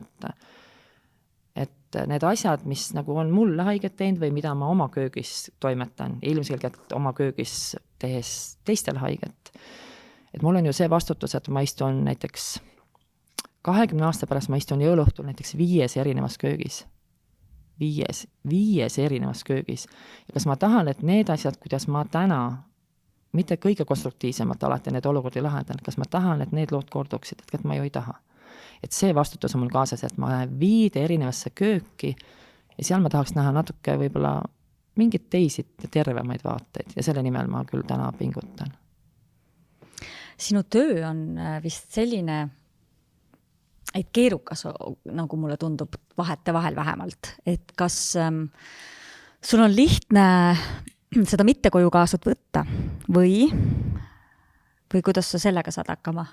et need asjad, mis nagu on mulle haiget teinud või mida ma oma köögis toimetan, ilmselgelt oma köögis tehes teistel haiget. Et mul on ju see vastutus, et ma istun näiteks 20 aasta pärast ma istun jõuluõhtul näiteks 5 erinevas köögis. 5 erinevas köögis. Ja kas ma tahan, et need asjad, kuidas ma täna, mitte kõige konstruktiivsemalt alati need olukordi lahendan, kas ma tahan, et need lood korduksid, et ma ju ei taha. et see vastutus on mul kaasas, et ma lähen 5 erinevasse kööki ja seal ma tahaks näha natuke võib-olla mingid teisi tervemaid vaateid ja selle nimel ma küll täna pingutan. Sinu töö on vist selline, et keerukas, nagu mulle tundub vahetevahel vähemalt, et kas sul on lihtne seda mitte koju kaasat võtta või kuidas sa sellega saad hakkama?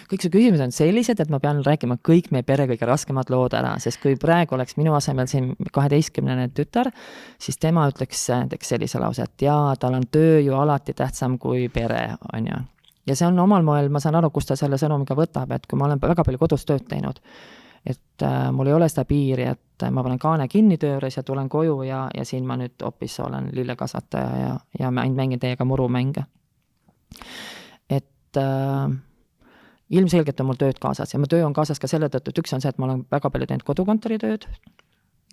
Kõik su küsimused on sellised, et ma pean rääkima kõik meie pere kõige raskemad lood ära, sest kui praegu oleks minu asemel siin 12-ne tütar, siis tema ütleks sellise lause, et jaa, tal on töö ju alati tähtsam kui pere, on ju. Ja see on omal moel, ma saan aru, kus ta selle sõnumiga võtab, et kui ma olen väga palju kodus tööd teinud, et mul ei ole seda piiri, et ma panen kaane kinni töö juures ja tulen koju ja siin ma nüüd hoopis olen lillekasvataja ja mängin teiega murumänge. Et ilmselgelt on mul tööd kaasas ja mu töö on kaasas ka selle tõttu, et üks on see, et ma olen väga palju teinud kodukontori tööd,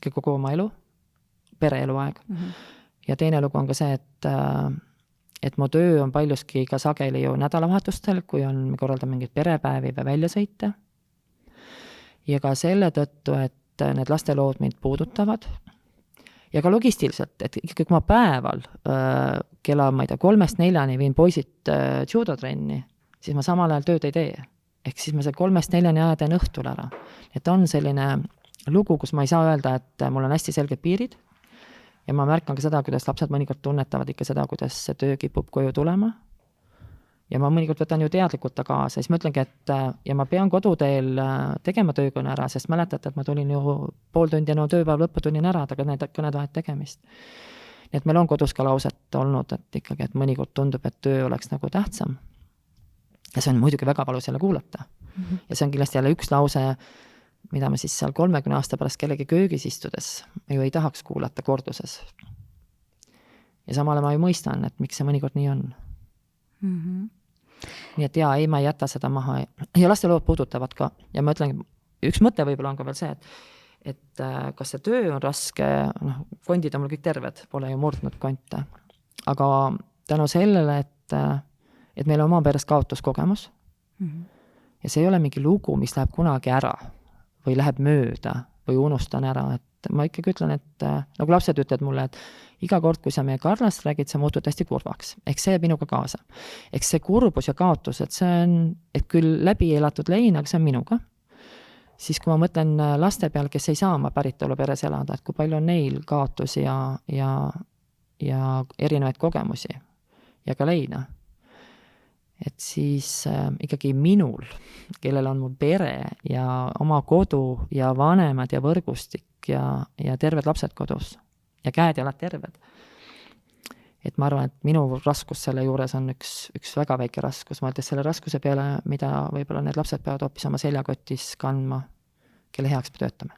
kogu oma elu, pereeluaeg. Ja teine lugu on ka see, et mu töö on paljuski ka sageli ju nädalavahetustel, kui me korraldame mingeid perepäevi või väljasõite. Ja ka selle tõttu, et need lastelood mind puudutavad. Ja ka logistiliselt, et ikkagi kui ma päeval kella, ma ei tea, 3-4 viin poisid judotrenni, siis ma samal ajal tööd ei tee. Ehk siis ma see 3-4 aja teen õhtul ära. Et on selline lugu, kus ma ei saa öelda, et mul on hästi selged piirid ja ma märkan ka seda, kuidas lapsed mõnikord tunnetavad ikka seda, kuidas see töö kipub koju tulema. Ja ma mõnikord võtan ju teadlikult ta kaasa, siis ma ütlengi, et ja ma pean koduteel tegema töökõne ära, sest mäletate, et ma tulin ju pool tundi enne tööpäev lõputunnin ära, aga need kõned vahet tegemist. Nii et meil on kodus ka lauset olnud, et ikkagi, et mõnikord tundub, et töö oleks nagu tähtsam. Ja see on muidugi väga valus jälle kuulata. Ja see on kindlasti jälle üks lause, mida ma siis seal 30 aasta pärast kellegi köögis istudes ju ei tahaks kuulata korduses. Ja samale ma ju mõistan, et miks see mõnikord nii on. Nii et jaa, ei, ma ei jäta seda maha. Ja laste lood puudutavad ka. Ja ma ütlen, üks mõte võib-olla on ka veel see, et kas see töö on raske, kondid on mul kõik terved, pole ju murdnud konte. Aga tänu sellele, et meil on oma perest kaotuskogemus ja see ei ole mingi lugu, mis läheb kunagi ära või läheb mööda või unustan ära, et ma ikkagi ütlen, et nagu lapsed ütlevad mulle, et iga kord, kui sa meie Karlast räägid, sa muutud hästi kurvaks. Eks see minuga kaasa. Eks see kurbus ja kaotus, et see on, et küll läbi elatud lein, aga see on minuga. Siis kui ma mõtlen laste peal, kes ei saa oma päritolu peres elada, et kui palju on neil kaotusi ja erinevaid kogemusi ja ka leina. Et siis ikkagi minul, kellel on mul pere ja oma kodu ja vanemad ja võrgustik ja terved lapsed kodus ja käed jalad terved. Et ma arvan, et minu raskus selle juures on üks väga väike raskus, mõeldes selle raskuse peale, mida võib-olla need lapsed peavad hoopis oma seljakotis kandma, kelle heaks me töötame.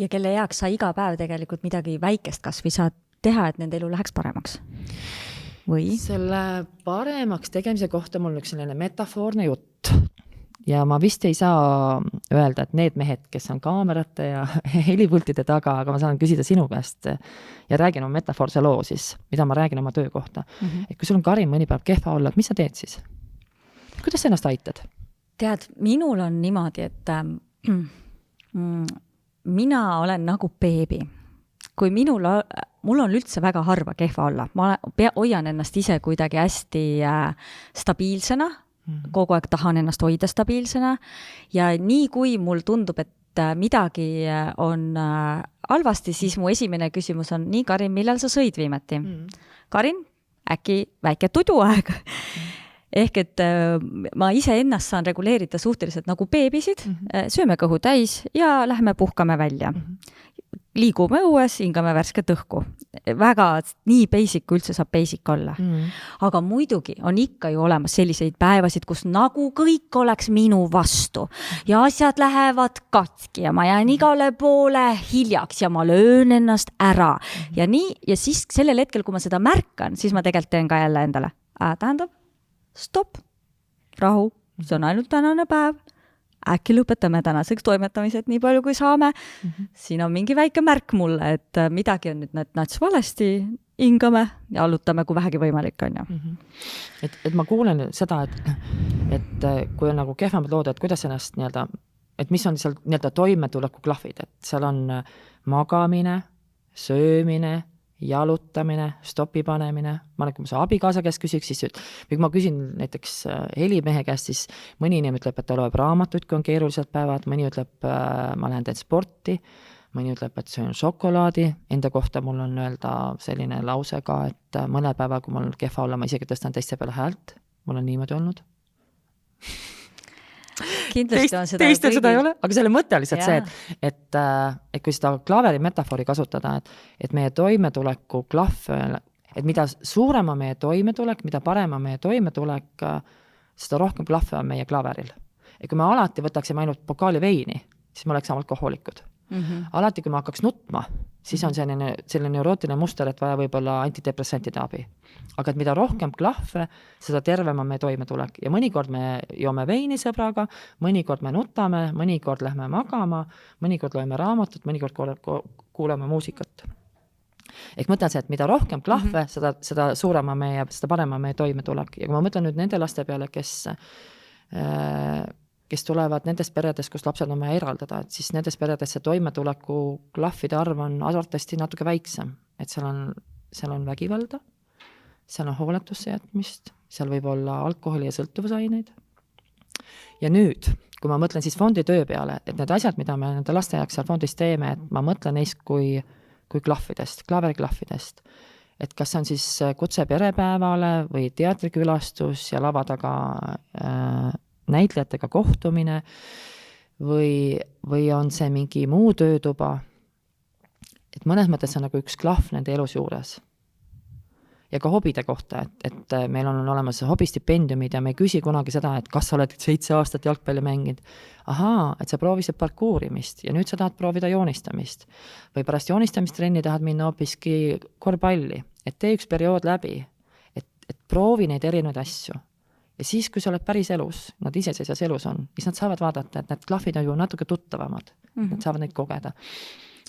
Ja kelle heaks sa iga päev tegelikult midagi väikest kasvi saad teha, et nende elu läheks paremaks? Või? Selle paremaks tegemise kohta mul üks selline metafoorne jutt. Ja ma vist ei saa öelda, et need mehed, kes on kaamerate ja helipultide taga, aga ma saan küsida sinu käest ja räägin oma metafoorse loo siis, mida ma räägin oma töö kohta. Et kui sul on Karin mõni päev kehva olla, mis sa teed siis? Kuidas sa ennast aitad? Tead, minul on niimoodi, et mina olen nagu beebi. Kui mul on üldse väga harva kehva olla. Ma hoian ennast ise kuidagi hästi stabiilsena, kogu aeg tahan ennast hoida stabiilsena ja nii kui mul tundub, et midagi on halvasti, siis mu esimene küsimus on, nii Karin, millal sa sõid viimati? Karin, äkki väike tuduaeg? Ehk et ma ise ennast saan reguleerida suhteliselt nagu beebisid, sööme kõhu täis ja lähme puhkame välja. Liigume õues, hingame värsket õhku. Väga nii basic, kui üldse saab basic olla. Aga muidugi on ikka ju olemas selliseid päevasid, kus nagu kõik oleks minu vastu ja asjad lähevad katki ja ma jään igale poole hiljaks ja ma löön ennast ära. Ja nii, ja siis sellel hetkel, kui ma seda märkan, siis ma tegelikult teen ka jälle endale. Tähendab, stopp, rahu, see on ainult tänane päev. Äkki lõpetame tänaseks toimetamised nii palju, kui saame. Siin on mingi väike märk mulle, et midagi on nüüd nats valesti. hingame, jalutame, kui vähegi võimalik on ju. Et ma kuulen seda, et kui on nagu kehvemad lood, et kuidas ennast nii-öelda, et mis on seal nii-öelda toimetuleku klahvid, et seal on magamine, söömine, jalutamine, stopi panemine. Ma olen, kui ma su abikaasa käest küsiks, siis kui ma küsin näiteks helimehe käest, siis mõni inimene ütleb, et ta loeb raamatuid, kui on keerulised päevad, mõni ütleb, ma lähen teen sporti, mõni ütleb, et söön šokolaadi. Enda kohta mul on öelda selline lause ka, et mõne päeva, kui mul kehva olla, ma isegi tõstan teiste peale häält. Mul on niimoodi olnud. Kindlasti on seda teistel seda ei ole, aga selle mõte on lihtsalt see, et kui seda klaveri metafoori kasutada, et meie toimetuleku klahv, et mida suurema meie toimetulek, mida parema meie toimetulek, seda rohkem klahve on meie klaveril. Ja kui me alati võtaksime ainult pokaali veini, siis me oleks alkohoolikud. Alati, kui ma hakkaks nutma, siis on selline neurootiline muster, et vaja võib-olla antidepressantide abi. Aga et mida rohkem klahve, seda tervem on meie toimetulek. Ja mõnikord me joome veini sõbraga, mõnikord me nutame, mõnikord lähme magama, mõnikord loeme raamatut, mõnikord kuuleme muusikat. Ehk mõtlen see, et mida rohkem klahve, seda suurema meie, seda parema meie toimetulek. Ja kui ma mõtlen nüüd nende laste peale, kes tulevad nendest peredest, kus lapsed on vaja eraldada, et siis nendes peredes see toimetuleku klahvide arv on arvatavasti natuke väiksem. Et seal on vägivalda, seal on hooletusse jätmist, seal võib olla alkoholi ja sõltuvusaineid. Ja nüüd, kui ma mõtlen siis fondi töö peale, et need asjad, mida me nende laste jaoks seal fondis teeme, et ma mõtlen neist kui klahvidest, klaveriklahvidest. Et kas see on siis kutse perepäevale või teatrikülastus ja lava taga näitlejatega kohtumine või on see mingi muu töötuba, et mõnes mõttes on nagu üks klahv nende elus juures. Ja ka hobide kohta, et meil on olemas hobistipendiumid ja me ei küsi kunagi seda, et kas sa oled 7 aastat jalgpalli mänginud. Ahaa, et sa proovisid parkuurimist ja nüüd sa tahad proovida joonistamist. Või pärast joonistamistrenni tahad minna hoopiski korvpalli. Et tee üks periood läbi, et proovi neid erinevaid asju. Ja siis, kui sa oled päris elus, nad iseseisvas elus on, siis nad saavad vaadata, et need klahvid on ju natuke tuttavamad. Nad saavad neid kogeda.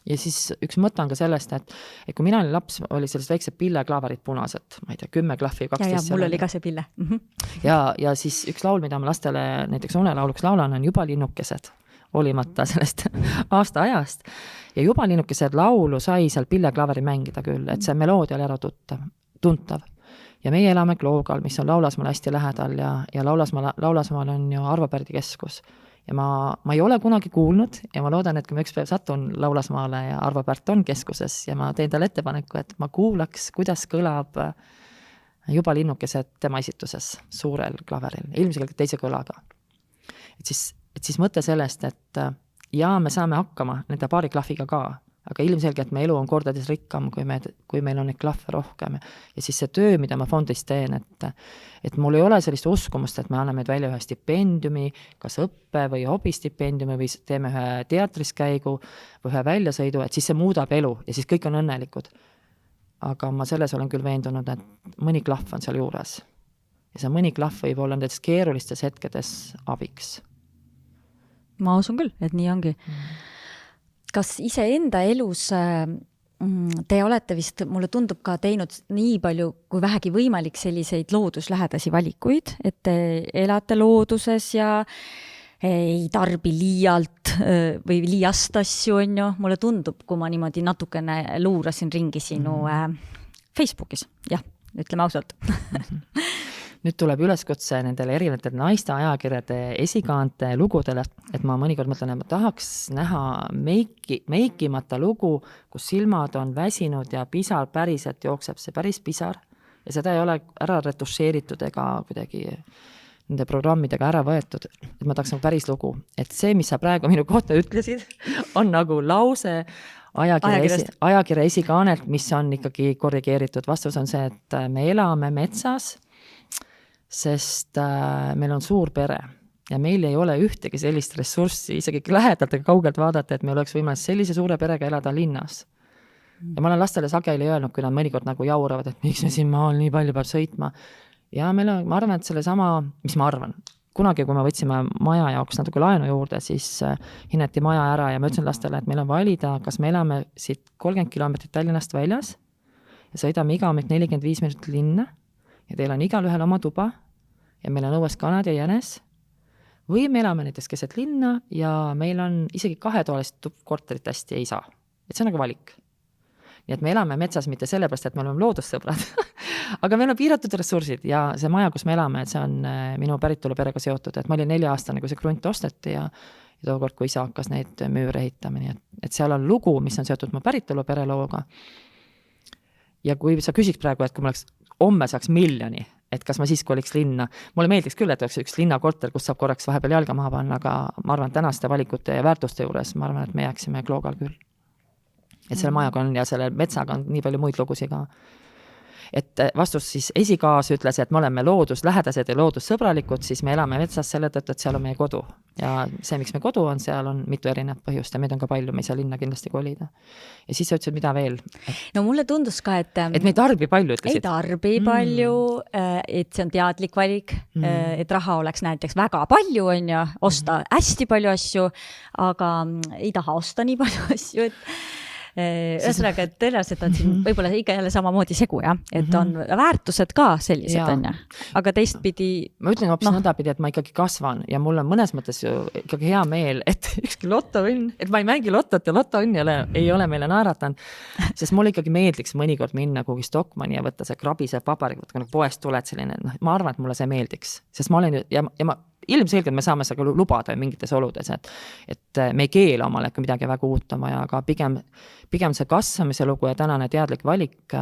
Ja siis üks mõte on ka sellest, et kui mina olin laps, oli sellest väiksed pilleklaaverid punased, ma ei tea, 10 klahvi, 12. Ja, mul oli ka see pille. Ja siis üks laul, mida ma lastele näiteks unelauluks laulan, on Juba linnukesed, olimata sellest aasta ajast. Ja Juba linnukesed laulu sai seal pilleklaaveri mängida küll, et see meloodia oli ära tuntav. Ja meie elame Kloogal, mis on Laulasmaal hästi lähedal ja Laulasmaal on ju Arvo Pärdi keskus. Ja ma ei ole kunagi kuulnud ja ma loodan, et kui ma üks päev satun Laulasmaale ja Arvo Pärt on keskuses ja ma teen talle ettepaneku, et ma kuulaks, kuidas kõlab Juba linnukesed tema esituses suurel klaveril, ilmselgelt teise kõlaga. Et siis mõte sellest, et me saame hakkama nende paari klahviga ka, aga ilmselgelt me elu on kordades rikkam, kui meil on neid klahve rohkem. Ja siis see töö, mida ma fondis teen, et mul ei ole sellist uskumust, et me anname välja ühe stipendiumi, kas õppe või hobistipendiumi või teeme ühe teatriskäigu või ühe väljasõidu, et siis see muudab elu ja siis kõik on õnnelikud. Aga ma selles olen küll veendunud, et mõni klahv on seal juures. Ja see mõni klahv võib olla nendes keerulistes hetkedes abiks. Ma usun küll, et nii ongi. Kas iseenda elus te olete vist, mulle tundub ka teinud nii palju kui vähegi võimalik selliseid looduslähedasi valikuid, et te elate looduses ja ei tarbi liialt või liiast asju, on ju. Mulle tundub, kui ma niimoodi natukene luurasin ringi sinu Facebookis. Jah, ütleme ausalt. Nüüd tuleb üleskutse nendele erinevatele naiste ajakirjade esikaante lugudele, et ma mõnikord mõtlen, et ma tahaks näha meikimata lugu, kus silmad on väsinud ja pisar päriselt jookseb, see päris pisar. Ja seda ei ole ära retušeeritud ega kuidagi nende programmidega ära võetud, et ma tahaks nagu päris lugu. Et see, mis sa praegu minu kohta ütlesid, on nagu lause ajakirja esikaanelt, mis on ikkagi korrigeeritud. Vastus on see, et me elame metsas, sest meil on suur pere ja meil ei ole ühtegi sellist ressurssi, isegi lähedalt ega kaugelt vaadata, et meil oleks võimalik sellise suure perega elada linnas. Ja ma olen lastele sageli öelnud, kui nad mõnikord nagu jauravad, et miks me siin maal nii palju peab sõitma. Ja ma arvan, et selle sama, mis ma arvan, kunagi, kui me võtsime maja jaoks natuke laenu juurde, siis hinnati maja ära ja ma ütlesin lastele, et meil on valida, kas me elame siit 30 kilomeetrit Tallinnast väljas ja sõidame iga hommik 45 minutit linna ja teil on igal ühel oma tuba ja meil on õues kanad ja jänes. Või me elame näiteks keset linna ja meil on isegi 2-toalist korterit hästi ei saa. Et see on nagu valik. Nii et me elame metsas mitte sellepärast, et me oleme loodussõbrad, aga meil on piiratud ressursid ja see maja, kus me elame, et see on minu päritoluperega seotud, et ma olin 4-aastane, kui see krunt osteti ja tookord, kui isa hakkas neid müüre ehitama, nii et seal on lugu, mis on seotud mu päritolupere looga. Ja kui sa küsiks praegu, et kui ma homme saaks 1 miljoni, et kas ma siis koliks linna, mulle meeldiks küll, et oleks üks linnakorter, kus saab korraks vahepeal jalga maha panna, aga ma arvan, tänaste valikute ja väärtuste juures, ma arvan, et me jääksime Kloogal küll. Et selle majaga on ja selle metsaga on nii palju muid lugusid ka. Et vastus siis esikaas ütles, et me oleme looduslähedased ja loodussõbralikud, siis me elame metsas selle tõttu, et seal on meie kodu. Ja see, miks me kodu on, seal on mitu erinevat põhjust ja meid on ka palju, me ei saa linna kindlasti kolida. Ja siis sa ütlesid, mida veel? No mulle tundus ka, et me ei tarbi palju, ütlesid. Ei tarbi palju, et see on teadlik valik, et raha oleks näiteks väga palju, on ju, osta hästi palju asju, aga ei taha osta nii palju asju, et ühesõnaga, et tõenäoliselt on siin võib-olla ikka jälle samamoodi segu, jah, et on väärtused ka sellised, on ju. Aga teistpidi... Ma ütlen hoopis nõndapidi, et ma ikkagi kasvan ja mul on mõnes mõttes ju ikkagi hea meel, et ükski lotoõnn, et ma ei mängi lotot ja lotoõnn ei ole meile naeratanud, sest mulle ikkagi meeldiks mõnikord minna kuhugi Stockmanni ja võtta see krabise paberig, kui nagu poest tuled selline, ma arvan, et mulle see meeldiks, sest ma olen ja ma ilmselgelt me saame seda lubada mingites oludes, et me ei keela omale, kui midagi väga uut on vaja, aga pigem see kasvamise lugu ja tänane teadlik valik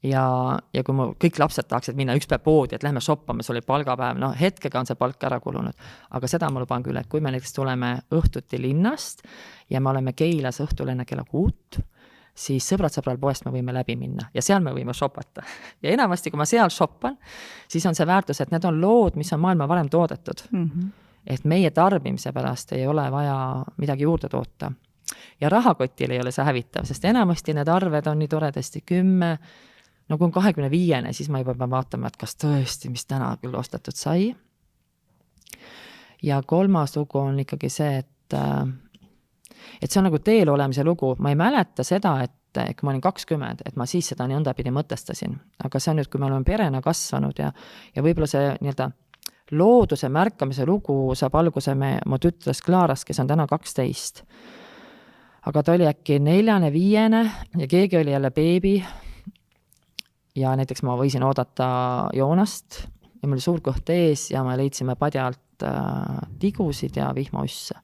ja kui mu kõik lapsed tahaksid minna üks päev poodi, et lähme shoppama, see oli palgapäev, hetkega on see palk ära kulunud, aga seda ma luban küll, et kui me näiteks tuleme õhtuti linnast ja me oleme Keilas õhtul enne kella 6, siis sõbrad-sõbral poest me võime läbi minna ja seal me võime shoppata. Ja enamasti, kui ma seal shoppan, siis on see väärtus, et need on lood, mis on maailma varem toodetud. Et meie tarbimise pärast ei ole vaja midagi juurde toota. Ja rahakotil ei ole see hävitav, sest enamasti need arved on nii toredasti 10, kui on 25, siis ma juba pean vaatama, et kas tõesti, mis täna küll ostetud sai. Ja 3. lugu on ikkagi see, et see on nagu teel olemise lugu. Ma ei mäleta seda, et kui ma olin 20, et ma siis seda nõndapidi mõtestasin. Aga see on nüüd, kui me oleme perena kasvanud ja võib-olla see nii-öelda looduse märkamise lugu saab alguse mu tütres Klaaras, kes on täna 12. Aga ta oli äkki 4., 5. ja keegi oli jälle beebi ja näiteks ma võisin oodata Joonast ja mul oli suur kõht ees ja me leidsime padjalt tigusid ja vihmausse.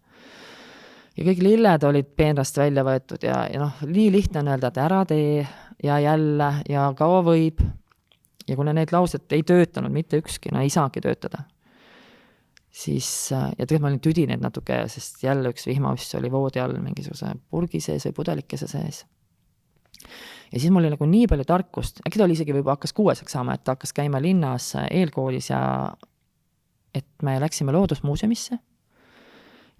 Ja kõik lilled olid peenrast välja võetud ja nii lihtne on öelda, et ära tee ja jälle ja kaua võib. Ja kuna need laused ei töötanud, mitte ükski, ei saagi töötada. Siis, ja tegelikult ma olin tüdineid natuke, sest jälle üks vihmauss oli voodi all mingisuguse purgi sees või pudelikese sees. Ja siis mul oli nagu nii palju tarkust, äkki ta oli isegi võib-olla hakkas 6 saama, et ta hakkas käima linnas eelkoolis ja et me läksime loodusmuuseumisse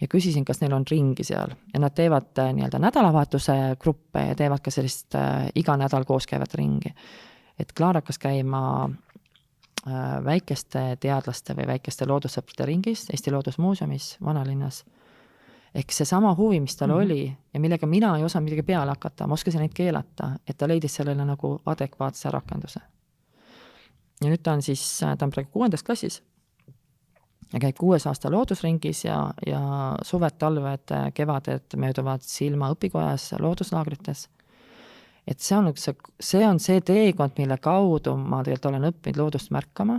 ja küsisin, kas neil on ringi seal. Ja nad teevad nii-öelda nädalavahetuse gruppe ja teevad ka sellist iga nädal koos käivat ringi. Et Klaar hakkas käima väikeste teadlaste või väikeste loodussõprade ringis Eesti Loodusmuuseumis vanalinnas. Ehk see sama huvi, mis tal oli ja millega mina ei osanud midagi peale hakata, ma oskasin neid keelata, et ta leidis sellele nagu adekvaatse rakenduse. Ja nüüd ta on praegu 6. klassis ja käib 6 aasta loodusringis ja suved, talved, kevaded mööduvad Silma õpikojas looduslaagrites. Et see on see teekond, mille kaudu ma tegelikult olen õppinud loodust märkama.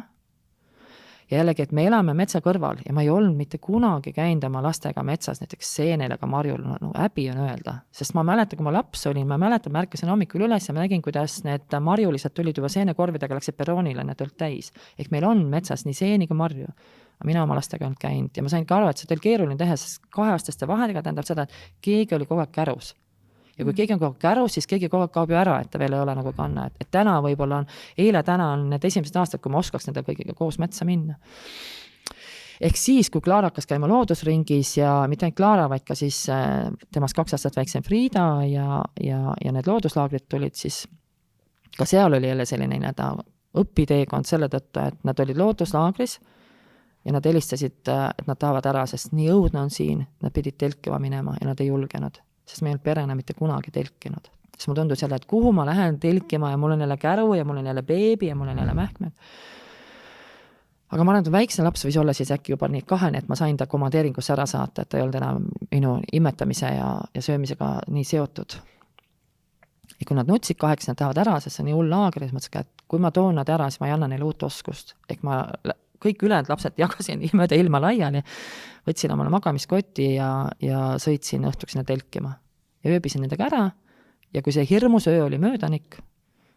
Ja jällegi, et me elame metsa kõrval ja ma ei olnud mitte kunagi käinud oma lastega metsas, näiteks seenel ega marjul, häbi on öelda. Sest ma mäletan, kui ma laps olin, märkasin hommikul üles ja ma nägin, kuidas need marjulised tulid juba seenekorvidega, läksid peroonile, need olid täis. Ehk meil on metsas nii seeni kui marju. Mina oma lastega olnud käinud ja ma sain ka aru, et see oli keeruline teha, sest 2-aastaste vahedega tähendab seda, et keegi oli kogu aeg kärus. Ja kui keegi on kogu aeg kärus, siis keegi kogu aeg kaob ju ära, et ta veel ei ole nagu kanna. Et täna võib-olla täna on need esimesed aastad, kui ma oskaks nende kõigiga koos metsa minna. Ehk siis, kui Klaar hakkas käima loodusringis ja mitte ainult Klaara, vaid ka siis temast 2 aastat väiksem Friida ja need looduslaagrid tulid, siis ka seal oli jälle selline õpiteekond selle tõttu, et nad olid looduslaagris ja nad helistasid, et nad tahavad ära, sest nii õudne on siin, nad pidid telkima minema ja nad ei julgenud, sest meil perena mitte kunagi telkinud. siis mul tundus jälle, et kuhu ma lähen telkima ja mul on jälle käru ja mul on jälle beebi ja mul on jälle mähkmed. Aga ma arvan, et väikse laps võis olla siis äkki juba nii kahene, et ma sain ta komandeeringusse ära saata, et ta ei olnud enam minu imetamise ja söömisega nii seotud. Ja kui nad nutsid 8, nad tahavad ära, sest see on nii hull laager, siis mõtlesin, et kui ma toon nad ära, siis ma ei anna neile uut oskust. Ehk ma kõik ülejäänud lapsed jagasin nii mööda ilma laiali, võtsin omale magamiskoti ja sõitsin õhtuks sinna telkima. Ja ööbisin nendega ära ja kui see hirmus öö oli möödanik,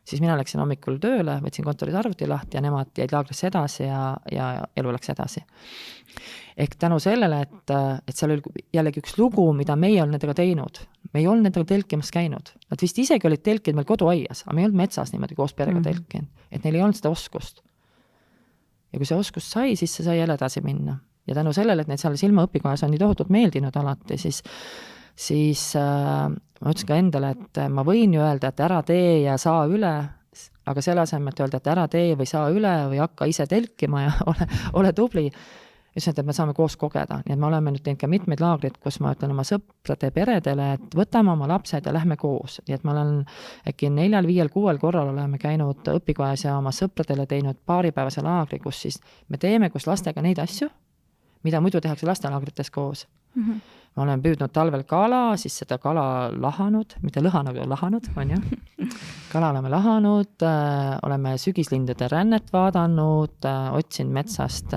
siis mina läksin hommikul tööle, võtsin kontoris arvuti lahti ja nemad jäid laagrisse edasi ja elu läks edasi. Ehk tänu sellele, et seal oli jällegi üks lugu, mida meie ei olnud nendega teinud. Me ei olnud nendega telkimas käinud. Nad vist isegi olid telkinud meil koduaias, aga me ei olnud metsas niimoodi koos perega telkinud. Et neil ei olnud seda oskust. Ja kui see oskus sai, siis see sai jälle edasi minna. Ja tänu sellele, et neid seal silmaõpikojas on nii tohutult meeldinud alati, siis ma ütlesin ka endale, et ma võin ju öelda, et ära tee ja saa üle, aga selle asemel, et öelda, et ära tee või saa üle või hakka ise telkima ja ole tubli. Ütlesin, et me saame koos kogeda. Nii et me oleme nüüd teinud ka mitmeid laagrid, kus ma ütlen oma sõprade peredele, et võtame oma lapsed ja lähme koos. Nii et ma olen äkki 4, 5, 6 korral oleme käinud õpikojas ja oma sõpradele teinud paaripäevase laagri, kus siis me teeme koos lastega neid asju, mida muidu tehakse lastelaagrites koos. Ma olen püüdnud talvel kala, siis seda kala lahanud, mitte lõhanud, aga lahanud, on ju. Kala oleme lahanud, oleme sügislindude rännet vaadanud, otsin metsast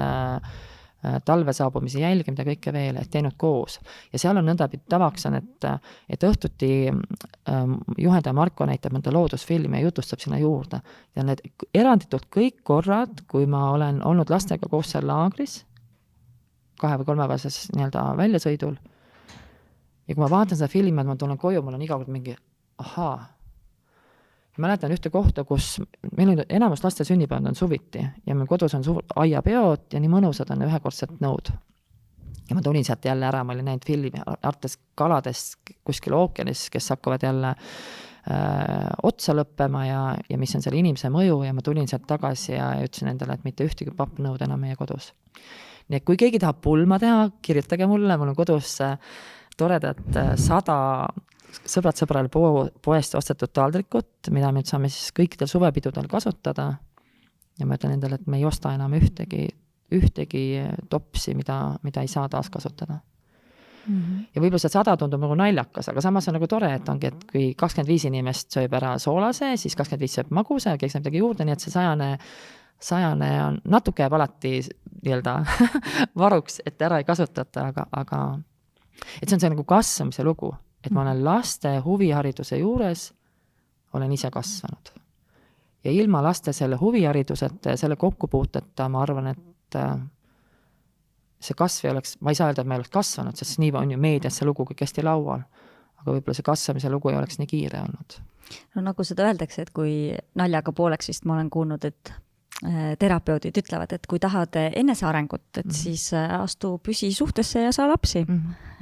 talve saabumise jälge, mida kõike veel, et teinud koos. Ja seal on nõnda tavaks on, et õhtuti juhendaja Marko näitab mõnda loodusfilmi ja jutustab sinna juurde. Ja need eranditult kõik korrad, kui ma olen olnud lastega koos seal laagris, 2 või 3 päevases nii-öelda väljasõidul, ja kui ma vaatan seda filmi, et ma tulen koju, mul on iga kord mingi, ahaa. Mäletan ühte kohta, kus meil on enamus laste sünnipäevad on suviti ja meil kodus on aiapeod ja nii mõnusad on ühekordsed nõud. Ja ma tulin sealt jälle ära, ma olin näinud filmi artes kaladest kuskil ookeanis, kes hakkavad jälle otsa lõppema ja mis on selle inimese mõju ja ma tulin sealt tagasi ja ütlesin endale, et mitte ühtegi pappnõud enam meie kodus. Nii et kui keegi tahab pulma teha, kirjutage mulle, mul on kodus toredad 100 sõbrad-sõbrale poest ostetud taldrikut, mida me saame siis kõikidel suvepidudel kasutada. Ja ma ütlen endale, et me ei osta enam ühtegi topsi, mida ei saa taas kasutada. Ja võib-olla see 100 tundub nagu naljakas, aga samas on nagu tore, et ongi, et kui 25 inimest sööb ära soolase, siis 25 sööb maguse ja keegi saab midagi juurde, nii et see 100 on natuke jääb alati nii-öelda varuks, et ära ei kasutata, aga et see on see nagu kasvamise lugu, et ma olen laste huvihariduse juures, olen ise kasvanud. Ja ilma laste selle huvihariduseta ja selle kokkupuuteta, ma arvan, et see kasv ei oleks, ma ei saa öelda, et ma ei oleks kasvanud, sest nii on ju meedias see lugu kõik hästi laual, aga võib-olla see kasvamise lugu ei oleks nii kiire olnud. No nagu seda öeldakse, et kui naljaga pooleks vist ma olen kuulnud, et terapeudid ütlevad, et kui tahad enesearengut, et siis astu püsi suhtesse ja saa lapsi.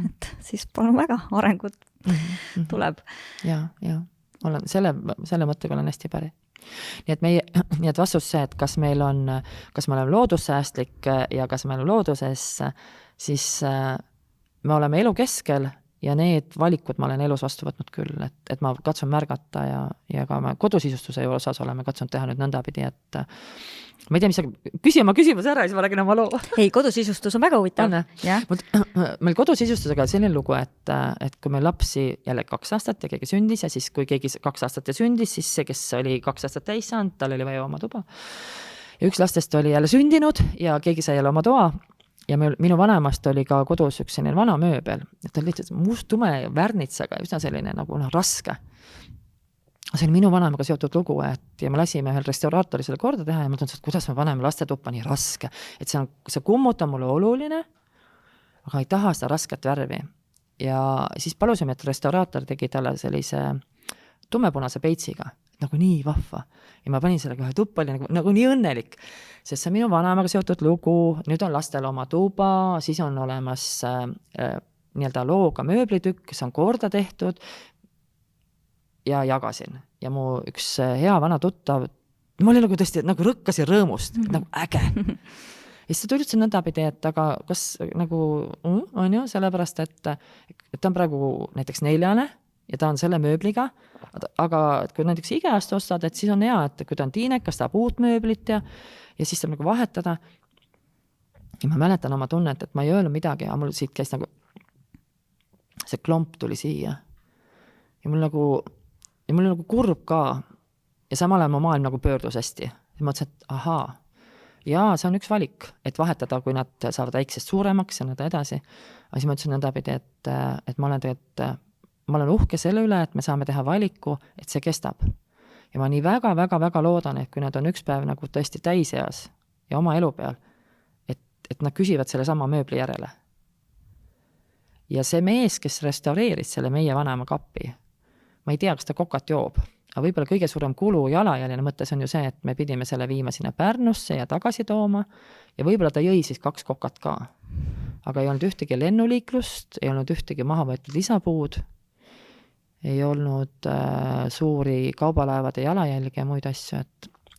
Et siis palun väga, arengut tuleb. Ja, olen selle mõttega olen hästi päri. Nii et vastus see, et kas me oleme loodussäästlik ja kas me oleme looduses, siis me oleme elu keskel ja need valikud ma olen elus vastu võtnud küll, et ma katsun märgata ja ka ma kodusisustuse osas oleme katsunud teha nüüd nõndapidi, et ma ei tea, mis küsi oma küsimus ära ja siis ma räägin oma loo. Ei, kodosisustus on väga huvitav. Meil kodosisustusega selline lugu, et kui meil lapsi jälle 2 aastat ja keegi sündis ja siis kui keegi 2 aastat ja sündis, siis see, kes oli 2 aastat täis saanud, tal oli vaja oma tuba. Ja üks lastest oli jälle sündinud ja keegi sai jälle oma toa. Ja minu vanemast oli ka kodus üks selline vana mööbel, et ta oli lihtsalt must tume värnitsaga, üsna selline nagu raske. See oli minu vanemaga seotud lugu, ja me lasime ühel restauraatori selle korda teha ja ma tundsin, et kuidas me paneme lastetuppa nii raske, et see kummut on mulle oluline, aga ei taha seda rasket värvi. Ja siis palusime, et restauraator tegi talle sellise tumepunase peitsiga, nagu nii vahva. Ja ma panin selle kohe tuppa, oli nagu nii õnnelik, sest see minu vanemaga seotud lugu, nüüd on lastel oma tuba, siis on olemas nii-öelda looga mööblitükk, kes on korda tehtud ja jagasin. Ja mu üks hea vana tuttav, ma olin nagu tõesti nagu rõkkasin rõõmust, nagu äge. Ja siis ta tuli üldse nõndapidi, et aga kas nagu on ju, sellepärast, et ta on praegu näiteks 4, ja ta on selle mööbliga, aga kui näiteks IKEA-st ostad, et siis on hea, et kui ta on tiinekas, tahab uut mööblit ja siis saab nagu vahetada. Ja ma mäletan oma tunnet, et ma ei öelnud midagi, aga mul siit käis nagu see klomp tuli siia. Ja mul nagu kurb ka. Ja samal ajal mu maailm nagu pöördus hästi. Ja ma ütlesin, et ahaa, jaa, see on üks valik, et vahetada, kui nad saavad väiksest suuremaks ja nõnda edasi. Aga siis ma ütlesin nõndapidi, et ma olen uhke selle üle, et me saame teha valiku, et see kestab. Ja ma nii väga loodan, et kui nad on üks päev nagu tõesti täiseas ja oma elu peal, et nad küsivad selle sama mööbli järele. Ja see mees, kes restaureeris selle meie vanema kappi, ma ei tea, kas ta kokat joob, aga võib-olla kõige suurem kulu jalajäljene mõttes on ju see, et me pidime selle viima sinna Pärnusse ja tagasi tooma ja võib-olla ta jõi siis 2 kokat ka. Aga ei olnud ühtegi lennuliiklust, ei olnud ühtegi maha võetud lisapuud, ei olnud suuri kaubalaevade jalajälgi ja muid asju,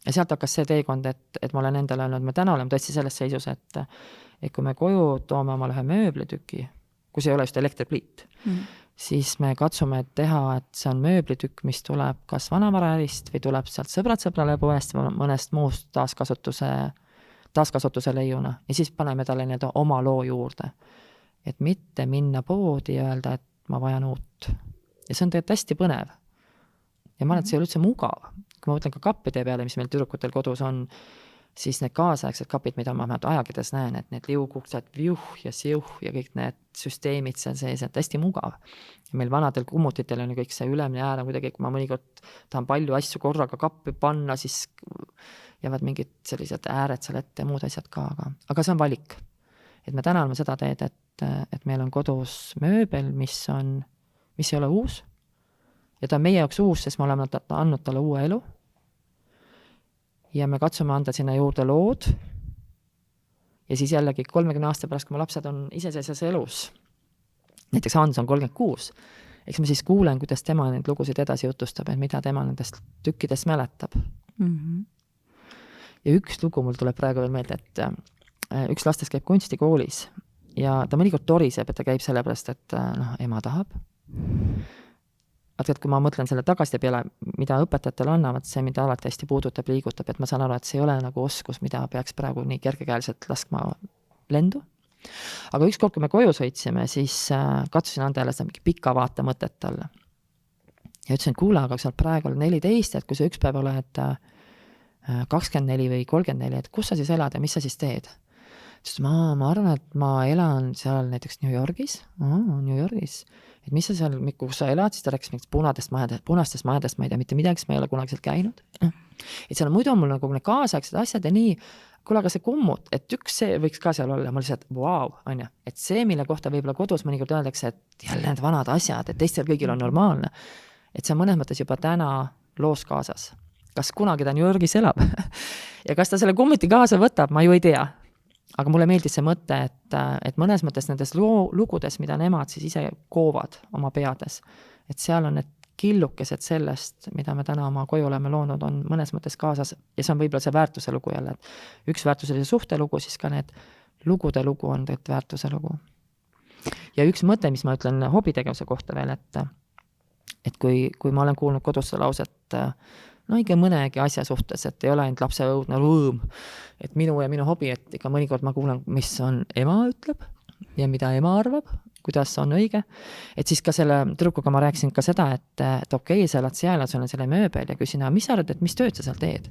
ja sealt hakkas see teekond, et ma olen endale öelnud, me täna oleme tõesti selles seisus, et kui me koju toome omale ühe mööblitüki, kus ei ole just elektripliit, siis me katsume teha, et see on mööblitükk, mis tuleb kas vanavaraärist või tuleb sealt sõbrale poest või mõnest muust taaskasutuse leiuna ja siis paneme talle nii-öelda oma loo juurde. Et mitte minna poodi ja öelda, et ma vajan uut. Ja see on tegelikult hästi põnev. Ja ma arvan, et see ei ole üldse mugav. Kui ma mõtlen ka kappide peale, mis meil tüdrukutel kodus on, siis need kaasaegsed kapid, mida ma ajakirjas näen, et need liukuksed viuh ja siuh ja kõik need süsteemid seal sees, et hästi mugav. Ja meil vanadel kummutitel on kõik see ülemine äär, kuidagi, kui ma mõnikord tahan palju asju korraga kappi panna, siis jäävad mingid sellised ääred seal ette ja muud asjad ka. Aga see on valik. Et me täna oleme seda teed, et meil on kodus mööbel, mis ei ole uus. Ja ta on meie jaoks uus, sest me oleme andnud talle uue elu. Ja me katsume anda sinna juurde lood. Ja siis jällegi 30 aasta pärast, kui mu lapsed on iseseisvas elus, näiteks Hans on 36, eks ma siis kuulen, kuidas tema neid lugusid edasi jutustab, et mida tema nendest tükkidest mäletab. Ja üks lugu mul tuleb praegu veel meelde, et üks lastest käib kunstikoolis ja ta mõnikord toriseb, et ta käib sellepärast, et ema tahab. Et kui ma mõtlen selle tagasi peale, mida õpetajatele annavad, see, mida alati hästi puudutab, liigutab, et ma saan aru, et see ei ole nagu oskus, mida peaks praegu nii kergekäeliselt laskma lendu. Aga ükskord, kui me koju sõitsime, siis katsusin anda jälle seda mingi pika vaate mõtet talle. Ja ütlesin, et kuule, aga kui sa praegu oled 14, et kui sa üks päev oled 24 või 34, et kus sa siis elad ja mis sa siis teed? Ma arvan, et ma elan seal näiteks New Yorgis. New Yorgis. Et mis sa seal, kus sa elad, siis ta rääkis mingist punastest majadest, ma ei tea mitte midagi, sest ma ei ole kunagi sealt käinud. Et seal muidu on mul nagu kaasaegsed asjad ja nii, kuule, aga see kummut, et üks see võiks ka seal olla, ma lihtsalt, vau, on ju, et see, mille kohta võib-olla kodus mõnikord öeldakse, et jälle need vanad asjad, et teistel kõigil on normaalne, et see on mõnes mõttes juba täna loos kaasas. Kas kunagi ta New Yorgis elab? Ja kas ta selle kummuti kaasa võtab, ma ju ei tea. Aga mulle meeldis see mõte, et mõnes mõttes nendes lugudes, mida nemad siis ise koovad oma peades, et seal on need killukesed sellest, mida me täna oma koju oleme loonud, on mõnes mõttes kaasas ja see on võib-olla see väärtuse lugu jälle, et üks väärtuselise suhte lugu, siis ka need lugude lugu on tegelikult väärtuse lugu. Ja üks mõte, mis ma ütlen hobitegevuse kohta veel, et kui ma olen kuulnud kodus seda lauset, ikka mõnegi asja suhtes, et ei ole ainult lapse õudne rõõm, et minu ja minu hobi, et ikka mõnikord ma kuulen, mis on ema ütleb ja mida ema arvab, kuidas on õige, et siis ka selle tüdrukuga ma rääkisin ka seda, et okei, sa elad seal ja sul on selle mööbel ja küsin, mis sa arvad, et mis tööd sa seal teed?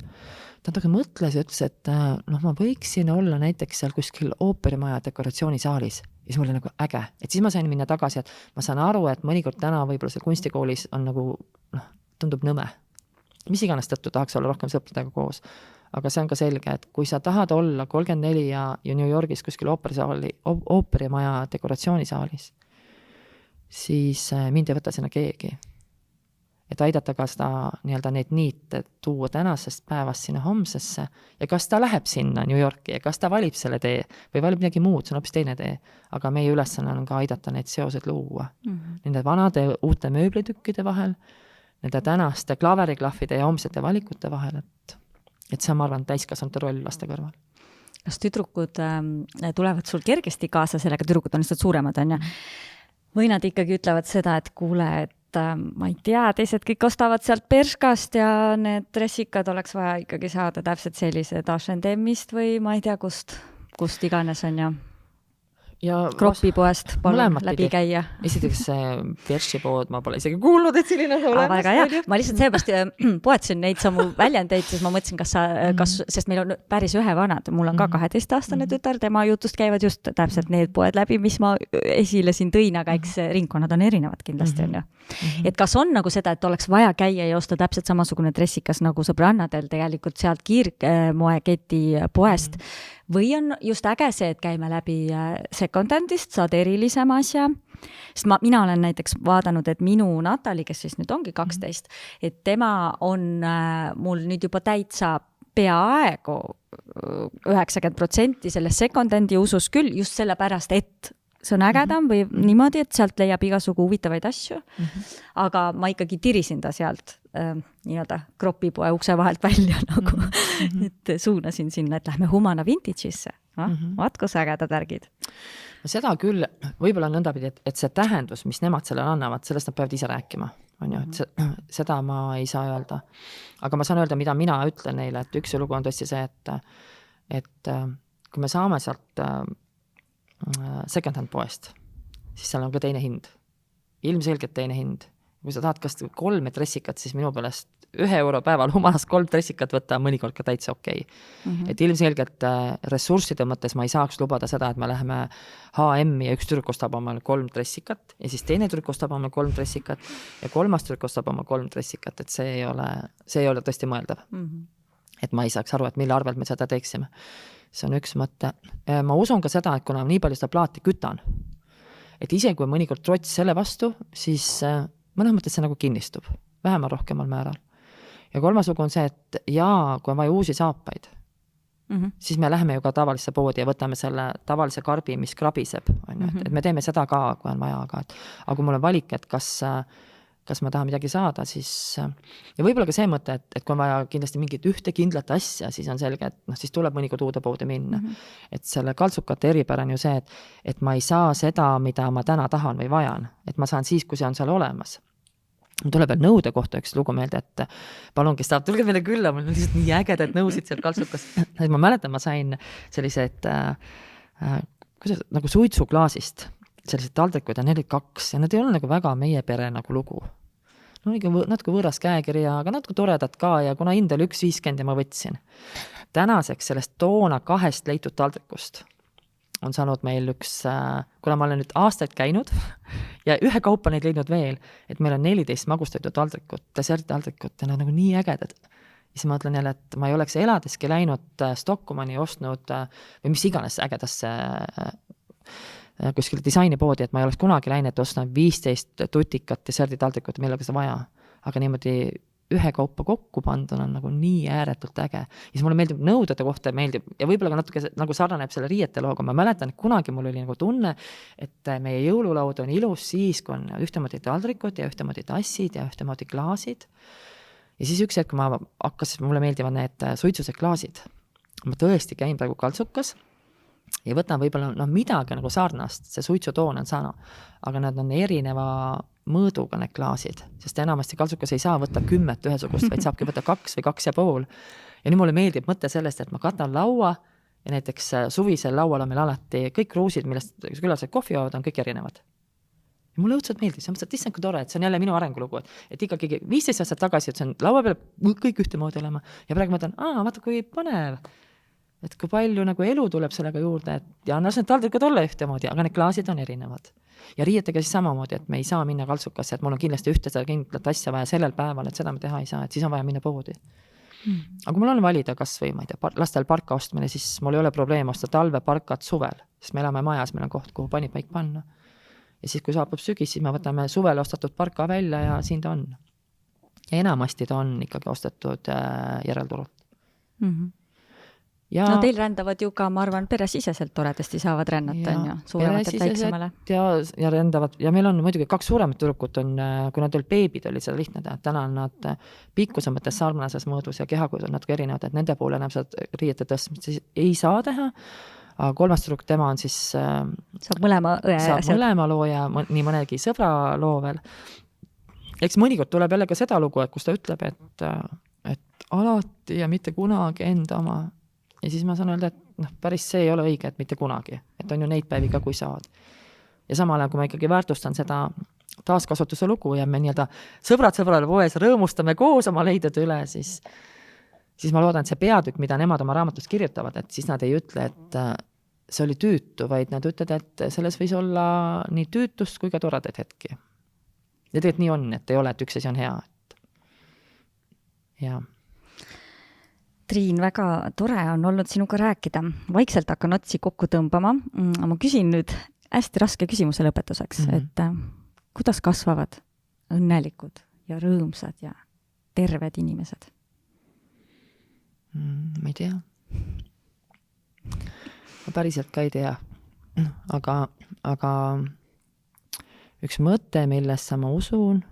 Ta mõtles ja ütles, et ma võiksin olla näiteks seal kuskil ooperimaja dekoratsioonisaalis ja siis mul oli nagu äge, et siis ma sain minna tagasi, et ma saan aru, et mõnikord täna võib-olla see kunstikoolis on nagu, tundub nõme. Mis iganes tõttu tahaks olla rohkem sõpradega koos. Aga see on ka selge, et kui sa tahad olla 34 ja New Yorgis kuskil ooperimaja dekoratsioonisaalis, siis mind ei võta sinna keegi. Et aidata ka seda nii-öelda neid niite tuua tänasest päevast sinna homsesse ja kas ta läheb sinna New Yorki ja kas ta valib selle tee või valib midagi muud, see on hoopis teine tee. Aga meie ülesanne on ka aidata neid seosed luua. Nende vanade uute mööblitükkide vahel, nende tänaste klaveriklahvide ja homsete valikute vahel, et see ma arvan täiskasvanute roll laste kõrval. Kas tüdrukud tulevad sul kergesti kaasa sellega, tüdrukud on lihtsalt suuremad, on ja? Või nad ikkagi ütlevad seda, et kuule, ma ei tea, teised kõik ostavad sealt Bershkast ja need dressikad oleks vaja ikkagi saada täpselt sellised H&M-ist või ma ei tea kust iganes on ja kropipoest palun läbi käia. Esiteks see Bershi pood, ma pole isegi kuulnud, et selline on olemas. Väga hea, ma lihtsalt seepärast poetasin neid samu väljendeid, siis ma mõtlesin, sest meil on päris ühevanad, mul on ka 12-aastane tütar, tema jutust käivad just täpselt need poed läbi, mis ma esile siin tõin, aga eks ringkonnad on erinevad kindlasti on ju. Et kas on nagu seda, et oleks vaja käia ja osta täpselt samasugune dressikas nagu sõbrannadel tegelikult sealt kiirmoeketi poest või on just äge see, et käime läbi second-handist, saad erilisema asja, sest mina olen näiteks vaadanud, et minu Natali, kes siis nüüd ongi 12, et tema on mul nüüd juba täitsa peaaegu 90% selles second-handi usus küll, just sellepärast, et see on ägedam või niimoodi, et sealt leiab igasugu huvitavaid asju, aga ma ikkagi tirisin ta sealt nii-öelda kropipoe ukse vahelt välja nagu, et suunasin sinna, et lähme Humana Vintage'isse. Vaat, kus ägedad värgid. Seda küll, võib-olla nõndapidi, et see tähendus, mis nemad sellele annavad, sellest nad peavad ise rääkima. On ju, et seda ma ei saa öelda. Aga ma saan öelda, mida mina ütlen neile, et üks lugu on tõesti see, et kui me saame sealt second-hand poest, siis seal on ka teine hind. Ilmselgelt teine hind. Kui sa tahad kas 3 dressikat, siis minu pärast 1 euro päeval Humanas 3 dressikat võtta mõnikord ka täitsa okei. Et ilmselgelt ressursside mõttes ma ei saaks lubada seda, et me läheme H&M-i ja üks tüdruk ostab omal 3 dressikat ja siis teine tüdruk ostab omal 3 dressikat ja kolmas tüdruk ostab omal 3 dressikat, et see ei ole tõesti mõeldav. Et ma ei saaks aru, et mille arvelt me seda teeksime. See on üks mõte. Ma usun ka seda, et kuna nii palju seda plaati kütan, et ise kui mõnikord trots selle vastu, siis mõnes mõttes see nagu kinnistub, vähemal rohkemal määral. Ja kolmas lugu on see, et kui on vaja uusi saapaid, siis me läheme ju ka tavalisse poodi ja võtame selle tavalise karbi, mis krabiseb. Et me teeme seda ka, kui on vaja. Aga kui mul on valik, et kas ma tahan midagi saada, siis ja võib-olla ka see mõte, et kui on vaja kindlasti mingit ühte kindlat asja, siis on selge, et siis tuleb mõnikord uude poodi minna. Et selle kaltsukate eripära on ju see, et ma ei saa seda, mida ma täna tahan või vajan. Et ma saan siis, kui see on seal olemas. Mul tuleb veel nõude kohta üks lugu meelde, et palun, kes tahab, tulge meile külla, mul on lihtsalt nii ägedad nõusid seal kaltsukas. Ma mäletan, ma sain sellised nagu suitsuklaasist sellised taldrikud ja need olid 2 ja need ei ole nagu väga meie pere nagu lugu. No natuke võõras käekirja, aga natuke toredad ka ja kuna hind oli 1,50 ja ma võtsin. Tänaseks sellest toona 2 leitud taldrikust on saanud meil üks, kuna ma olen nüüd aastaid käinud ja ühe kaupa neid leidnud veel, et meil on 14 magustatud taldrikut, deserttaldrikut ja nad nagu nii ägedad. Ja siis ma mõtlen jälle, et ma ei oleks eladeski läinud Stockmanni ostnud või mis iganes ägedasse kuskil disainipoodi, et ma ei oleks kunagi läinud, et ostnud 15 tutikat desertitaldrikut, millega seda vaja. Aga niimoodi ühe kaupa kokku panduna on nagu nii ääretult äge. Ja siis mulle meeldib nõudade kohta meeldib ja võib-olla ka natuke nagu sarnaneb selle riiete looga. Ma mäletan, et kunagi mul oli nagu tunne, et meie jõululaud on ilus siis, kui on ühtemoodi taldrikud ja ühtemoodi tassid ja ühtemoodi klaasid. Ja siis üks hetk, kui mulle meeldivad need suitsused klaasid. Ma tõesti käin praegu kaltsukas ja võtan võib-olla midagi nagu sarnast, see suitsutoon on sana, aga nad on erineva mõõduga need klaasid, sest enamasti kaltsukas ei saa võtta 10 ühesugust, vaid saabki võtta 2 või 2,5. Ja nii mulle meeldib mõte sellest, et ma katan laua ja näiteks suvisel laual on meil alati kõik kruusid, millest külalised kohvi joovad, on kõik erinevad. Ja mulle õudselt meeldib, see on mõtlesin, issand kui tore, et see on jälle minu arengulugu, et ikkagi 15 aastat tagasi, et see on laua peal kõik ühtemoodi olema ja praegu mõtlen, vaata kui põnev. Et kui palju nagu elu tuleb sellega juurde, et ja las need taldrikud olla ühtemoodi, aga need klaasid on erinevad. Ja riietega siis samamoodi, et me ei saa minna kaltsukasse, et mul on kindlasti ühte seda kindlat asja vaja sellel päeval, et seda me teha ei saa, et siis on vaja minna poodi. Aga mul on valida kas või, ma ei tea, lastel parka ostmine, siis mul ei ole probleem osta talveparkat suvel, sest me elame majas, meil on koht, kuhu panipaik panna. Ja siis, kui saabub sügis, siis me võtame suvel ostatud parka välja ja siin ta on. Ja enamasti ta on ikkagi ostetud järelturult. Ja no teil rändavad ju ka, ma arvan, peresiseselt toredasti saavad rännata, on ju, suurematelt väiksemale. Ja rändavad, ja meil on muidugi 2 suuremat tüdrukut on, kui nad olid beebid, oli seda lihtne teha, täna on nad pikkuse mõttes sarnases mõõdus ja kehakujud on natuke erinevad, et nende poole enam seda riiete tõstmist ei saa teha, aga 3. tüdruk, tema on siis saab mõlema loo ja nii mõnegi sõbra loo veel. eks mõnikord tuleb jälle ka seda lugu, et kus ta ütleb, et alati ja mitte kunagi enda oma. Ja siis ma saan öelda, et päris see ei ole õige, et mitte kunagi. Et on ju neid päevi ka, kui saad. Ja samal ajal, kui ma ikkagi väärtustan seda taaskasutuse lugu ja me nii-öelda sõbrad poes rõõmustame koos oma leidjad üle, siis ma loodan, et see peatükk, mida nemad oma raamatus kirjutavad, et siis nad ei ütle, et see oli tüütu, vaid nad ütlevad, et selles võis olla nii tüütust kui ka toredaid hetki. Ja tegelikult nii on, et ei ole, et üks asi on hea. Ja. Triin, väga tore on olnud sinuga rääkida. Vaikselt hakkan otsi kokku tõmbama. Ma küsin nüüd hästi raske küsimuse lõpetuseks, et kuidas kasvavad õnnelikud ja rõõmsad ja terved inimesed? Ma ei tea. Ma päriselt ka ei tea. Aga üks mõte, millesse ma usun,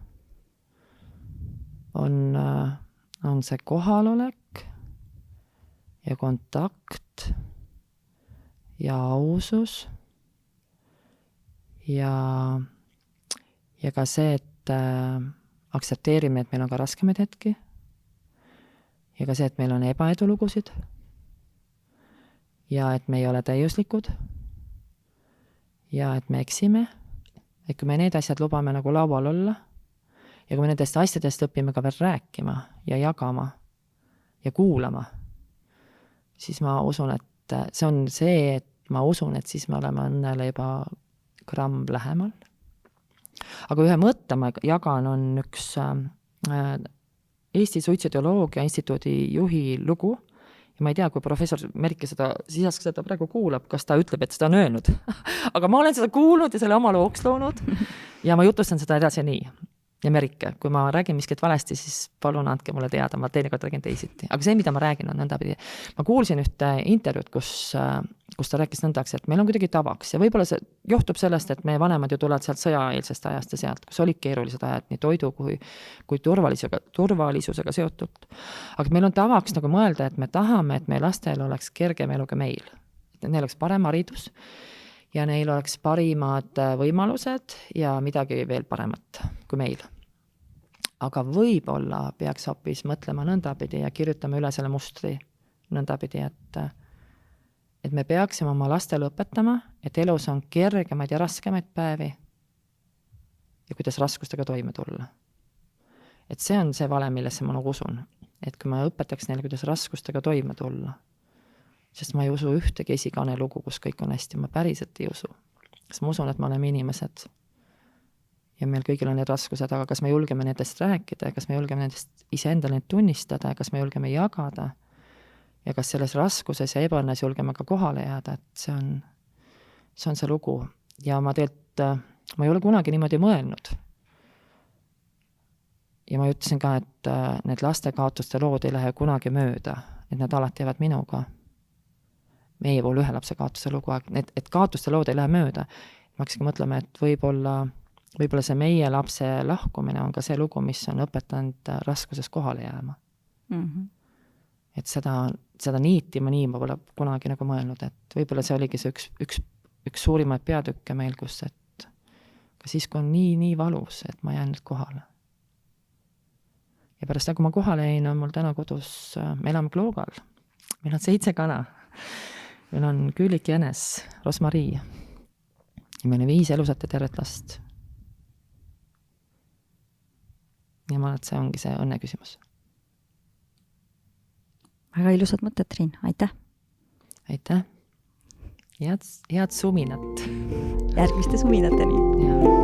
on see kohalolek ja kontakt ja ausus ja ka see, et aktsepteerime, et meil on ka raskemaid hetki ja ka see, et meil on ebaedulugusid ja et me ei ole täiuslikud ja et me eksime, et kui me need asjad lubame nagu laual olla ja kui me nendest asjadest õpime ka veel rääkima ja jagama ja kuulama, siis ma usun, et see on see, et ma usun, et siis me oleme õnnele juba gramm lähemal. Aga ühe mõtte ma jagan, on üks Eesti Suitsidoloogia Instituudi juhi lugu. Ja ma ei tea, kui professor Merike seda praegu kuulab, kas ta ütleb, et seda on öelnud. Aga ma olen seda kuulnud ja selle oma looks loonud ja ma jutustan seda edasi nii. Ja Merike, kui ma räägin miskit valesti, siis palun andke mulle teada, ma teinekord räägin teisiti. Aga see, mida ma räägin, on nõndapidi. Ma kuulsin ühte intervjuud, kus ta rääkis nõndaks, et meil on kuidagi tavaks ja võib-olla see johtub sellest, et meie vanemad ju tulevad sealt sõjaeelsest ajast ja sealt, kus olid keerulised ajad nii toidu kui turvalisusega seotud. Aga meil on tavaks nagu mõelda, et me tahame, et meie lastel oleks kergem elu ka meil. Et neil oleks parem haridus ja neil oleks parimad võimalused ja midagi veel paremat kui meil. Aga võib-olla peaks hoopis mõtlema nõndapidi ja kirjutama üle selle mustri nõndapidi, et me peaksime oma lastele õpetama, et elus on kergemaid ja raskemaid päevi ja kuidas raskustega toime tulla. Et see on see vale, millesse ma nagu usun. Et kui ma õpetaks neile, kuidas raskustega toime tulla, sest ma ei usu ühtegi esikane lugu, kus kõik on hästi, ma päriselt ei usu. Sest ma usun, et me oleme inimesed ja meil kõigil on need raskused, aga kas me julgeme nendest rääkida, kas me julgeme nendest iseendale neid tunnistada, kas me julgeme jagada ja kas selles raskuses ja ebaõnnes julgeme ka kohale jääda, et see on see lugu. Ja ma ei ole kunagi niimoodi mõelnud. Ja ma ütlesin ka, et need lastekaotuste lood ei lähe kunagi mööda, et nad alati jäävad minuga. Meie pool ühe lapse kaotuse lugu, et kaotuste lood ei lähe mööda. Ma hakkasin mõtlema, et võib-olla see meie lapse lahkumine on ka see lugu, mis on õpetanud raskuses kohale jääma. Et seda niiti ma pole kunagi nagu mõelnud, et võib-olla see oligi see üks suurimaid peatükke meil, kus et ka siis, kui on nii valus, et ma jään nüüd kohale. Ja pärast, kui ma kohale jäin, on mul täna kodus, me elame Kloogal, meil on 7 kana. Meil on Küülik Jänes, Rosmarii ja meil on 5 elusat ja tervet last. Ja ma arvan, et see ongi see õnne küsimus. Väga ilusad mõtted, Triin, aitäh! Aitäh! Head suminat! Järgmiste suminateni! Jaa.